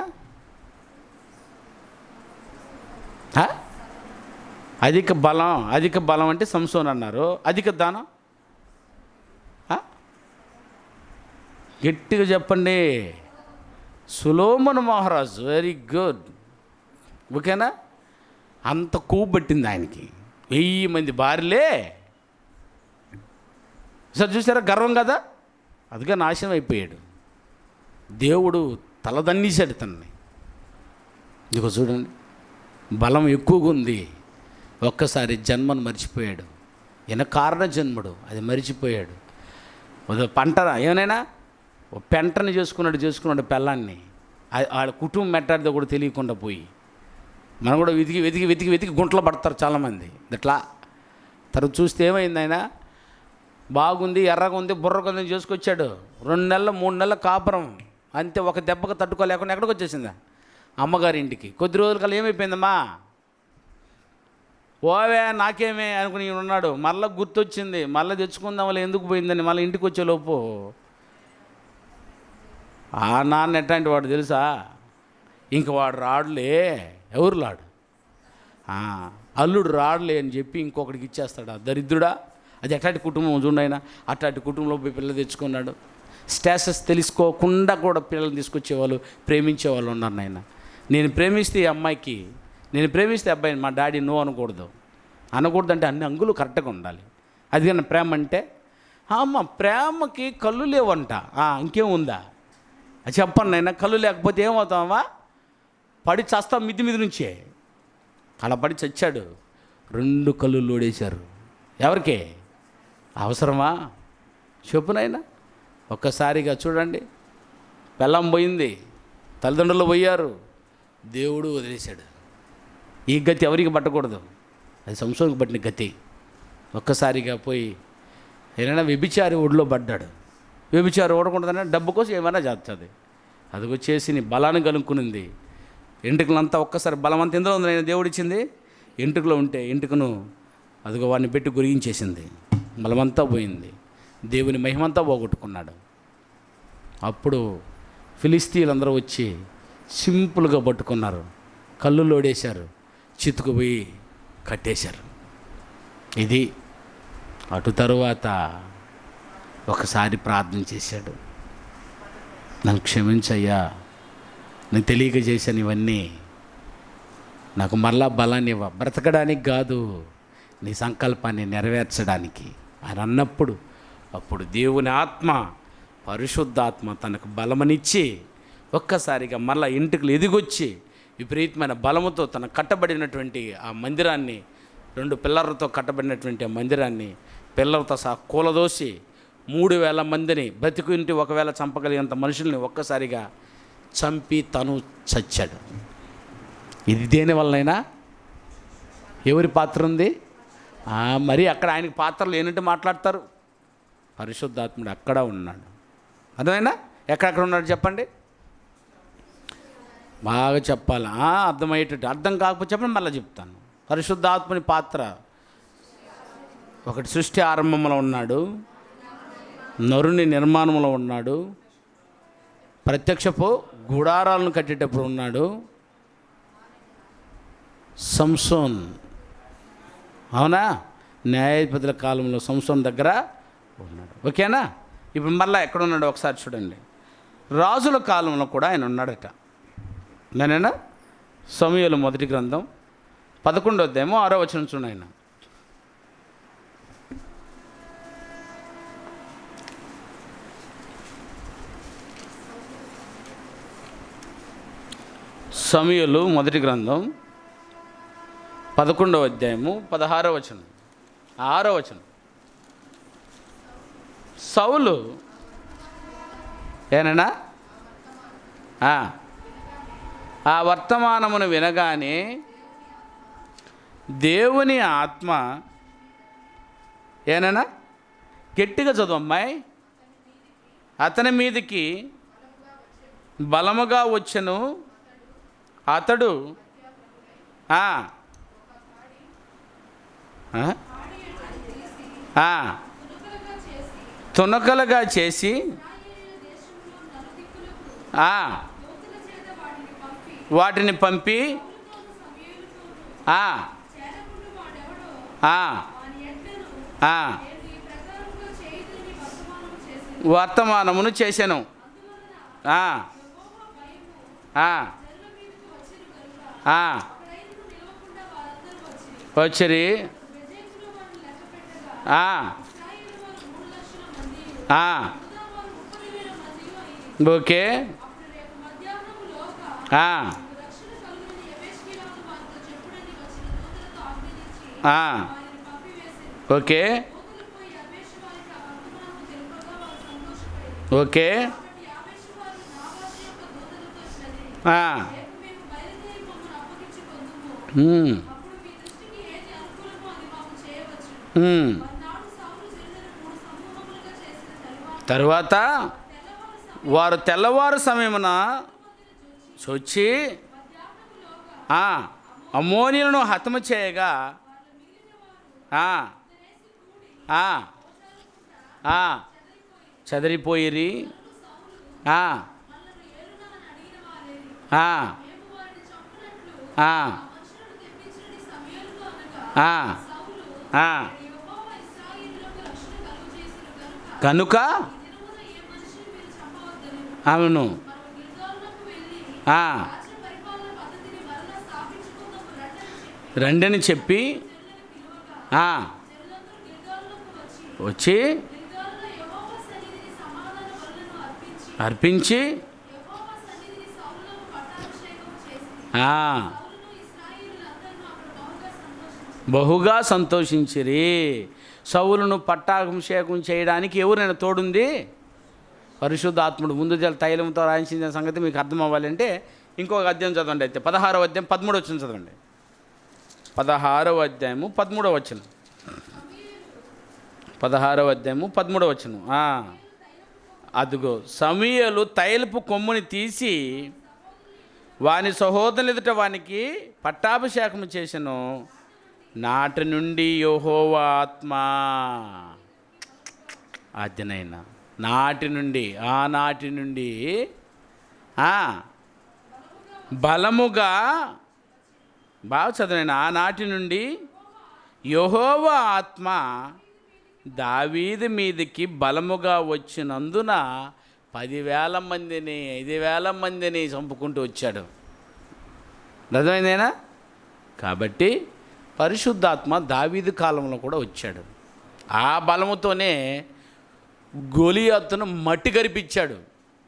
అధిక బలం అంటే సంసోన్ అన్నారు. అధిక ధనం గట్టిగా చెప్పండి, సొలొమోను మహారాజు. Very good. ఓకేనా? అంత కొవ్వు పట్టింది ఆయనకి. 1000 మంది భార్యలే. సార్ చూసారా? గర్వం కదా అదిగా నాశనం అయిపోయాడు. దేవుడు తలదన్నేశాడు తనని. ఇదిగో చూడండి, బలం ఎక్కువగా ఉంది. ఒక్కసారి జన్మను మర్చిపోయాడు. ఈయన కారణ జన్ముడు, అది మరిచిపోయాడు. పంట ఏమైనా పెంటని చేసుకున్నాడు పెళ్ళాన్ని. వాళ్ళ కుటుంబం మెట్టాడితో కూడా తెలియకుండా పోయి, మనం కూడా వెతికి వెతికి వెతికి వెతికి గుంటలో పడతారు చాలామంది. ఇట్లా తర్వాత చూస్తే ఏమైంది, ఆయన బాగుంది, ఎర్రగా ఉంది, బుర్రగా ఉంది చేసుకొచ్చాడు. 2 నెలలు 3 నెలల కాపురం అంతే. ఒక దెబ్బకు తట్టుకోలేకుండా ఎక్కడికి వచ్చేసిందా, అమ్మగారి ఇంటికి. కొద్ది రోజుల కల్లా ఏమైపోయిందమ్మా, ఓవే నాకేమే అనుకుని ఉన్నాడు. మళ్ళీ గుర్తొచ్చింది, మళ్ళీ తెచ్చుకుందాం వాళ్ళు ఎందుకు పోయిందని. మళ్ళీ ఇంటికి వచ్చేలోపు ఆ నాన్న ఎట్లాంటి వాడు తెలుసా, ఇంక వాడు రాడులే. ఎవరు రాడు, అల్లుడు రాడులే అని చెప్పి ఇంకొకటికి ఇచ్చేస్తాడు. దరిద్రుడా, అది ఎట్లాంటి కుటుంబం చూడైనా. అట్లాంటి కుటుంబంలో పోయి పిల్లలు తెచ్చుకున్నాడు. స్టేటస్ తెలుసుకోకుండా కూడా పిల్లల్ని తీసుకొచ్చేవాళ్ళు, ప్రేమించేవాళ్ళు ఉన్నారు. నాయన నేను ప్రేమిస్తే ఈ అమ్మాయికి, నేను ప్రేమిస్తే అబ్బాయిని మా డాడీ నో అనకూడదు అంటే అన్ని అంగులు కరెక్ట్గా ఉండాలి. అది కానీ ప్రేమ అంటే, అమ్మ ప్రేమకి కళ్ళు లేవంట. ఇంకేం ఉందా అది చెప్పండి నాయన. కళ్ళు లేకపోతే ఏమవుతామా, పడి చస్తాం మిద్ది మీద నుంచే. అలా పడి చచ్చాడు. 2 కళ్ళు లోడేశారు. ఎవరికే అవసరమా చెప్పునైనా. ఒక్కసారిగా చూడండి, పెళ్ళం పోయింది, తల్లిదండ్రులు పోయారు, దేవుడు వదిలేశాడు. ఈ గతి ఎవరికి పట్టకూడదు, అది సంసోనికి పట్టిన గతి. ఒక్కసారిగా పోయి ఏదైనా వ్యభిచారి ఒడిలో పడ్డాడు. వ్యభిచారి ఓడకుంటుందనే డబ్బు కోసం ఏమైనా చేస్తుంది. అది వచ్చేసి నీ బలాన్ని కలుక్కునింది. ఎంటుకలంతా ఒక్కసారి బలమంతా ఎందులో ఉంది, నేను దేవుడు ఇచ్చింది ఎంటుకలో ఉంటే ఎంటుకను అదిగో వాడిని పెట్టి గురిగించేసింది. బలమంతా పోయింది, దేవుని మహిమంతా పోగొట్టుకున్నాడు. అప్పుడు ఫిలిస్తీన్లందరూ వచ్చి సింపుల్గా పట్టుకున్నారు, కళ్ళు లోడేశారు, చితుకుపోయి కట్టేశారు. ఇది అటు తరువాత ఒకసారి ప్రార్థన చేశాడు, నన్ను క్షమించయ్యా, నేను తెలియక చేశాను ఇవన్నీ, నాకు మరలా బలాన్ని ఇవ్వ, బ్రతకడానికి కాదు నీ సంకల్పాన్ని నెరవేర్చడానికి అని అన్నప్పుడు, అప్పుడు దేవుని ఆత్మ, పరిశుద్ధాత్మ తనకు బలమనిచ్చి ఒక్కసారిగా మళ్ళా ఇంటికి ఎదిగొచ్చి విపరీతమైన బలముతో తన కట్టబడినటువంటి ఆ మందిరాన్ని, 2 పిల్లర్లతో కట్టబడినటువంటి ఆ మందిరాన్ని పిల్లలతో సహా కూలదోసి 3000 మందిని బ్రతికింటి ఒకవేళ చంపగలిగినంత మనుషుల్ని ఒక్కసారిగా చంపి తను చచ్చాడు. ఇది దేనివల్లైనా, ఎవరి పాత్ర ఉంది? మరి అక్కడ ఆయనకి పాత్ర లేనట్టు మాట్లాడతారు. పరిశుద్ధాత్ముడు అక్కడ ఉన్నాడు. అర్థమైనా? ఎక్కడెక్కడ ఉన్నాడు చెప్పండి, బాగా చెప్పాలి, అర్థమయ్యేటట్టు. అర్థం కాకపోతే చెప్పండి, మళ్ళీ చెప్తాను. పరిశుద్ధాత్ముని పాత్ర ఒకటి సృష్టి ఆరంభంలో ఉన్నాడు, నరుని నిర్మాణంలో ఉన్నాడు, ప్రత్యక్షపు గుడారాలను కట్టేటప్పుడు ఉన్నాడు, సంసోన్, అవునా, న్యాయాధిపతుల కాలంలో సంసోన్ దగ్గర ఉన్నాడు. ఓకేనా? ఇప్పుడు మళ్ళీ ఎక్కడ ఉన్నాడు ఒకసారి చూడండి. రాజుల కాలంలో కూడా ఆయన ఉన్నాడట. నేనైనా సమూయేలు మొదటి గ్రంథం 11వ అధ్యాయం 6వ వచనం చూడండి. ఆయన సమూయేలు మొదటి గ్రంథం 11వ అధ్యాయము 16వ వచనం, 6వ వచనం. సౌలు ఏనైనా ఆ వర్తమానమును వినగానే దేవుని ఆత్మ ఏనైనా గట్టిగా చదువు అమ్మాయి, అతని మీదికి బలముగా వచ్చెను, అతడు తునకలుగా చేసి వాటిని పంపి వర్తమానమును చేశాను. వచ్చిరి ఓకే. ఓకే. ఓకే. తరువాత వారు తెల్లవారు సమయమున వచ్చి అమ్మోనీయులను హతము చేయగా చెదరిపోయిరి. కనుక అవును, రండని చెప్పి వచ్చి అర్పించి బహుగా సంతోషించిరి. సౌలును పట్టాభిషేకం చేయడానికి ఎవరైనా తోడుంది? పరిశుద్ధాత్ముడు ముందు తైలంతో రాయించిన సంగతి మీకు అర్థం అవ్వాలంటే ఇంకొక అధ్యాయం చదవండి. అయితే 16వ అధ్యాయం 13వ వచనం చదవండి. 16వ అధ్యాయము 13వ వచనం. 16వ అధ్యాయము 13వ వచనం. అదుగో సమూయేలు తైలపు కొమ్ముని తీసి వాని సహోదరుని ఎదుట వానికి పట్టాభిషేకము చేసెను. నాటి నుండి యెహోవా ఆత్మ ఆజ్ఞనైనా నాటి నుండి ఆనాటి నుండి బలముగా బాగా చదివిన ఆనాటి నుండి యెహోవా ఆత్మ దావీదు మీదికి బలముగా వచ్చినందున 10,000 మందిని 5,000 మందిని చంపుకుంటూ వచ్చాడు. అర్థమైందేనా? కాబట్టి పరిశుద్ధాత్మ దావీదు కాలంలో కూడా వచ్చాడు. ఆ బలముతోనే గొలియాతును మట్టి కరిపించాడు.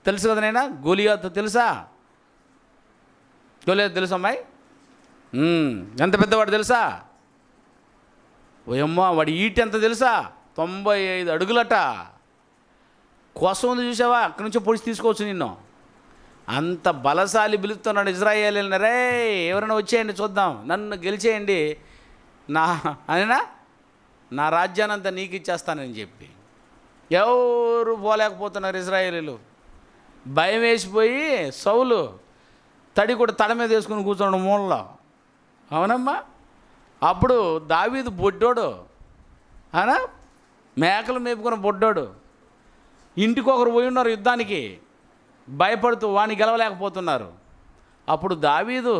తెలుసు కదా నైనా? గొలియాతు తెలుసా? గొలియాతు తెలుసు అమ్మాయి? ఎంత పెద్దవాడు తెలుసా? ఓయమ్మ, వాడి ఈటి ఎంత తెలుసా? 95 అడుగులట. కోసం ఉంది చూసావా? అక్కడి నుంచి పొడిచి తీసుకోవచ్చు నిన్ను. అంత బలశాలి పిలుస్తున్నాడు ఇజ్రాయేలీయులను. రే ఎవరైనా వచ్చేయండి చూద్దాం, నన్ను గెలిచేయండి, నా రాజ్యానంతా నీకు ఇచ్చేస్తానని చెప్పి ఎవరు పోలేకపోతున్నారు ఇజ్రాయేలీలు. భయం వేసిపోయి సౌలు తడి కూడా తడ మీద వేసుకుని కూర్చోండు మూలలో. అవునమ్మా. అప్పుడు దావీదు బొడ్డోడు, మేకలు మేపుకున్న బొడ్డోడు. ఇంటికి ఒకరు పోయి ఉన్నారు యుద్ధానికి, భయపడుతూ వాడిని గెలవలేకపోతున్నారు. అప్పుడు దావీదు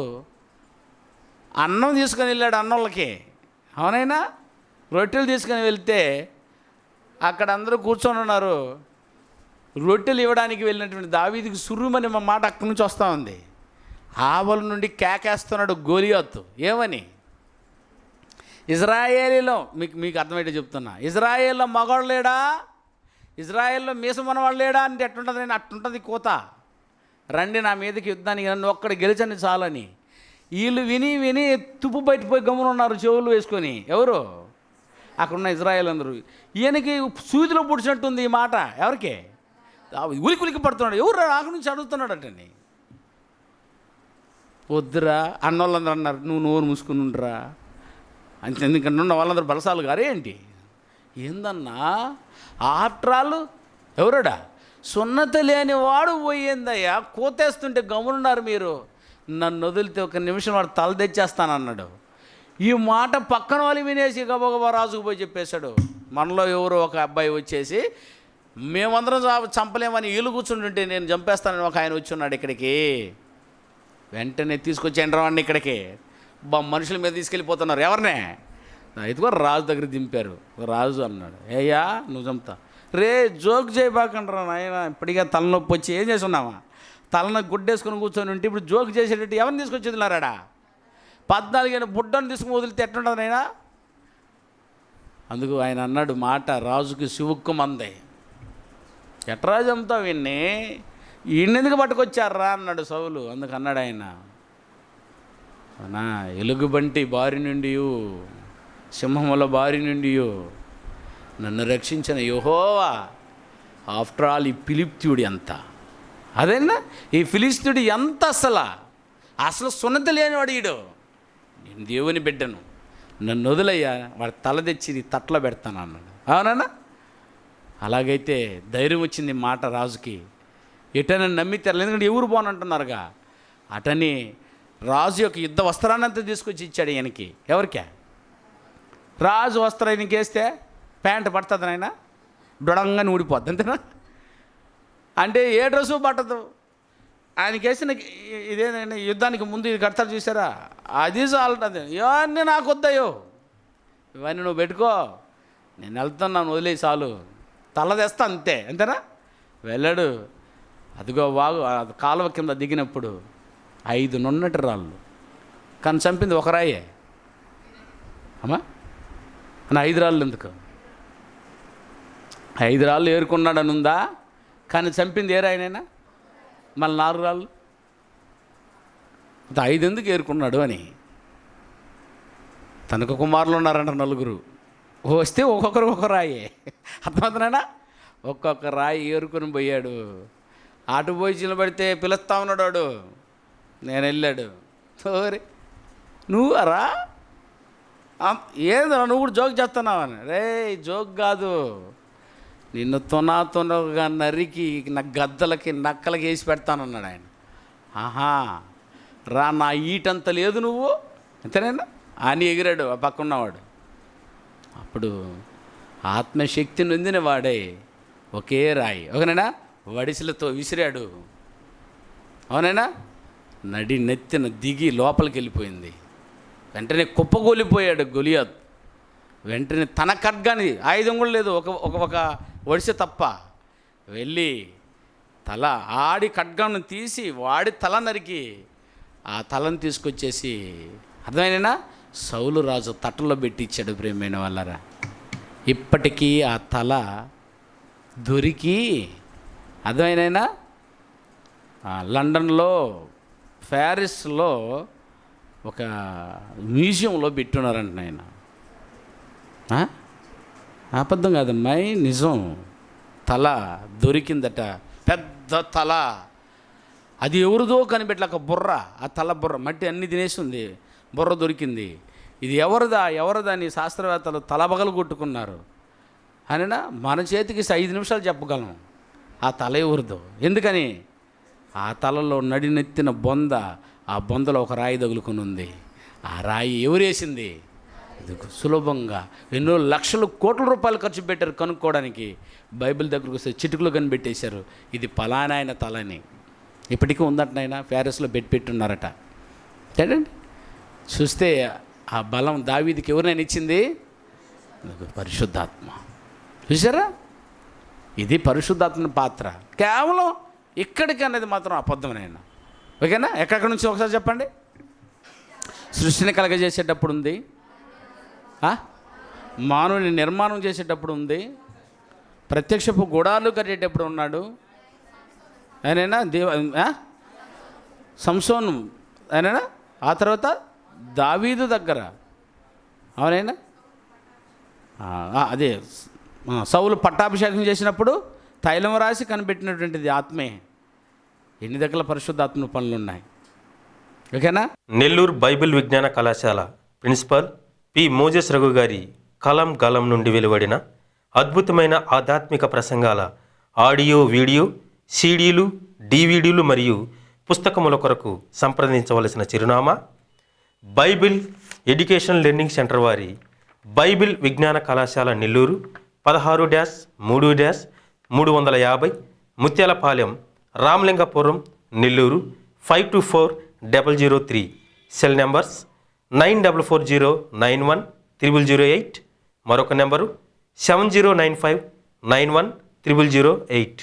అన్నం తీసుకొని వెళ్ళాడు అన్నోళ్ళకి. అవునైనా రొట్టెలు తీసుకొని వెళ్తే అక్కడ అందరూ కూర్చొని ఉన్నారు. రొట్టెలు ఇవ్వడానికి వెళ్ళినటువంటి దావీదుకి సుర్రుమని మా మాట అక్కడి నుంచి వస్తూ ఉంది. ఆవల నుండి కేకేస్తున్నాడు గొలియాతు. ఏమని? ఇజ్రాయేలీలో మీకు అర్థమైతే చెప్తున్నా, ఇజ్రాయేల్లో మగవాడు లేడా, ఇజ్రాయేల్లో మీసమన్నవాడు లేడా అంటే ఎట్టుంటుంది? నేను అట్టుంటుంది కోత. రండి నా మీదకి యుద్ధానికి, నన్ను ఒక్కడు గెలిచండి చాలని. వీళ్ళు విని విని తుప్పు బయటపోయి గమ్మున ఉన్నారు చెవులు వేసుకొని. ఎవరు? అక్కడున్న ఇజ్రాయేల్ అందరూ. ఈయనకి సూదిలో పుడిచినట్టుంది ఈ మాట. ఎవరికి? ఉలికి పడుతున్నాడు. ఎవరు అక్కడి నుంచి అడుగుతున్నాడు అటండి. వద్దురా అన్నోళ్ళందరూ అన్నారు, నువ్వు నోరు మూసుకుని ఉండరా అంతే. ఎందుకంటే ఉన్న వాళ్ళందరూ బలసాలు గారే ఏంటి? ఏందన్నా ఆఫ్టరాలు ఎవరుడా సున్నత లేని వాడు పోయిందయ్యా, కోతేస్తుంటే గమనున్నారు మీరు, నన్ను వదిలితే ఒక నిమిషం వాడు తల తెచ్చేస్తానన్నాడు. ఈ మాట పక్కన వాళ్ళు వినేసి గబగబా రాజుకు పోయి చెప్పేశాడు. మనలో ఎవరో ఒక అబ్బాయి వచ్చేసి మేమందరం చంపలేమని వీళ్ళు కూర్చుంటుంటే నేను చంపేస్తానని ఒక ఆయన వచ్చి ఉన్నాడు ఇక్కడికి. వెంటనే తీసుకొచ్చేయండి రావండి ఇక్కడికి. మనుషుల మీద తీసుకెళ్ళిపోతున్నారు. ఎవరినే? ఇదిగో రాజు దగ్గర దింపారు. రాజు అన్నాడు, ఏయ్యా నువ్వు చంపుతా. రే జోక్ చేయబాకండ్రా నాయన, ఇప్పటికే తలనొప్పి వచ్చి ఏం చేసి ఉన్నావా? తలను గుడ్డేసుకొని కూర్చొని ఉంటే ఇప్పుడు జోక్ చేసేటట్టు ఎవరిని తీసుకొచ్చి వదిలారాడా? 14 ఏళ్ళ బుడ్డను తీసుకుని వదిలితే ఎట్లుంటుంది నాయన? అందుకు ఆయన అన్నాడు మాట, రాజుకి శివుక్కు మందే. ఎట్రా చంపుతావు వీన్ని? ఈయనెందుకు పట్టుకొచ్చారా అన్నాడు సౌలు. అందుకు అన్నాడు ఆయన, నా ఎలుగుబంటి బారి నుండి, సింహముల బారి నుండి నన్ను రక్షించిన యెహోవా. ఆఫ్టర్ ఆల్ ఈ ఫిలిష్తీయుడు ఎంత, అదేనా ఈ ఫిలిష్తీయుడు ఎంత అసలు సున్నతి లేనివాడు ఈడు. నేను దేవుని బిడ్డను, నన్ను వదిలయ్యా, వాడి తల తెచ్చి తట్లో పెడతాను అన్నాడు. అవునా? అలాగైతే ధైర్యం వచ్చింది మాట రాజుకి. ఎటైనా నమ్మితే, ఎందుకంటే ఎవరు పోనంటున్నారుగా, అటని రాజు యొక్క యుద్ధ వస్త్రాన్ని అంతా తీసుకొచ్చి ఇచ్చాడు ఈయనకి. ఎవరికే? రాజు వస్త్రం ఈయనకి వేస్తే ప్యాంటు పడుతుంది, నాయన దృఢంగా ఊడిపోద్ది, అంతేనా? అంటే ఏ డ్రెస్సు పట్టదు. ఆయనకి వేసిన ఇదేనండి, యుద్ధానికి ముందు ఇది కడతారు చూసారా, అది చాలుంటుంది. ఇవన్నీ నాకు వద్దయ్యో, ఇవన్నీ నువ్వు పెట్టుకో, నేను వెళ్తున్నాను, వదిలే చాలు, తల తెస్తా, అంతే, అంతేనా? వెళ్ళాడు. అదిగో వాగు కాలువ కింద దిగినప్పుడు 5 నున్నటి రాళ్ళు, కానీ చంపింది ఒక రాయే. అమ్మా నా 5 రాళ్ళు ఎందుకు? 5 రాళ్ళు ఏరుకున్నాడని ఉందా, కానీ చంపింది ఏ రాయనైనా? మళ్ళీ 4 రాళ్ళు, 5 ఎందుకు ఏరుకున్నాడు అని. తనకు కుమారులు ఉన్నారంట 4. వస్తే ఒక్కొక్కరు ఒక రాయే, అర్థమవుతున్నాడా? ఒక్కొక్క రాయి ఏరుకొని పోయాడు. అటు పోయి చిలబడితే పిలుస్తా ఉన్నాడు వాడు. నేను వెళ్ళాడు, సోరి నువ్వరా, ఏదో నువ్వు కూడా జోక్ చేస్తున్నావని. రే జోక్ కాదు, నిన్ను తునగా నరికి నా గద్దలకి నక్కలకి వేసి పెడతానన్నాడు ఆయన. ఆహా రా, నా ఈటంత లేదు నువ్వు, అంతేనా అని ఎగిరాడు ఆ పక్కన్నవాడు. అప్పుడు ఆత్మశక్తిని నొందిన వాడే ఒకే రాయి, ఓకేనా, వడిసెలతో విసిరాడు. అవునైనా నడి నెత్తిన దిగి లోపలికి వెళ్ళిపోయింది. వెంటనే కుప్పగోలిపోయాడు గొలియాత్. వెంటనే తన ఖడ్గాని, ఆయుధం కూడా లేదు, ఒక వడిసె తప్ప, వెళ్ళి తల ఆడి ఖడ్గాను తీసి వాడి తల నరికి ఆ తలను తీసుకొచ్చేసి, అర్థమైనా సౌలు రాజు తట్టలో పెట్టి ఇచ్చాడు. ప్రేమైన వాళ్ళరా, ఇప్పటికీ ఆ తల దొరికి, అర్థమైనా లండన్లో ప్యారిస్లో ఒక మ్యూజియంలో పెట్టున్నారంట ఆయన. అబద్ధం కాదమ్మాయి, నిజం. తల దొరికిందట, పెద్ద తల. అది ఎవరిదో కనిపెట్టలేక బుర్ర, ఆ తల బుర్ర మట్టి అన్ని తినేసింది, బుర్ర దొరికింది. ఇది ఎవరిదా అని శాస్త్రవేత్తలు తలబగలు కొట్టుకున్నారు. అనినా మన చేతికి 5 నిమిషాలు చెప్పగలం ఆ తల ఎవరిదో. ఎందుకని? ఆ తలలో నడినెత్తిన బొంద, ఆ బొందలో ఒక రాయి తగులుకుని ఉంది. ఆ రాయి ఎవరేసింది? సులభంగా ఎన్నో లక్షలు కోట్ల రూపాయలు ఖర్చు పెట్టారు కనుక్కోవడానికి. బైబిల్ దగ్గరకు వస్తే చిటుకులు కనిపెట్టేశారు, ఇది పలానా ఆయన తలని. ఇప్పటికీ ఉందంట, ఆయన ప్యారిస్లో పెట్టున్నారట. ఏంటండి చూస్తే ఆ బలం దావీదుకి ఎవరైనా ఇచ్చింది? పరిశుద్ధాత్మ. చూసారా, ఇది పరిశుద్ధాత్మ పాత్ర. కేవలం ఇక్కడికి అనేది మాత్రం అబద్ధమనైనా, ఓకేనా? ఎక్కడి నుంచి ఒకసారి చెప్పండి. సృష్టిని కలగజేసేటప్పుడు ఉంది, మానవుని నిర్మాణం చేసేటప్పుడు ఉంది, ప్రత్యక్షపు గుడాలు కట్టేటప్పుడు ఉన్నాడు ఆయనైనా, సంసోను ఆయనైనా, ఆ తర్వాత దావీదు దగ్గర, అవునైనా అదే సౌలు పట్టాభిషేకం చేసినప్పుడు తైలం రాసి కనిపెట్టినటువంటిది ఆత్మే. ఎన్ని దగ్గర పరిశుద్ధాత్మ పనులు ఉన్నాయి, ఓకేనా? నెల్లూరు బైబిల్ విజ్ఞాన కళాశాల ప్రిన్సిపల్ పి మోజెస్ రఘు గారి కలం గలం నుండి వెలువడిన అద్భుతమైన ఆధ్యాత్మిక ప్రసంగాల ఆడియో, వీడియో, సీడీలు, డివిడీలు మరియు పుస్తకముల కొరకు సంప్రదించవలసిన చిరునామా బైబిల్ ఎడ్యుకేషన్ లెర్నింగ్ సెంటర్ వారి బైబిల్ విజ్ఞాన కళాశాల నెల్లూరు 16-3-350 ముత్యాలపాలెం, రామలింగపురం, నెల్లూరు 524003. సెల్ నెంబర్స్ 9440910008, మరొక నెంబరు 7095910008.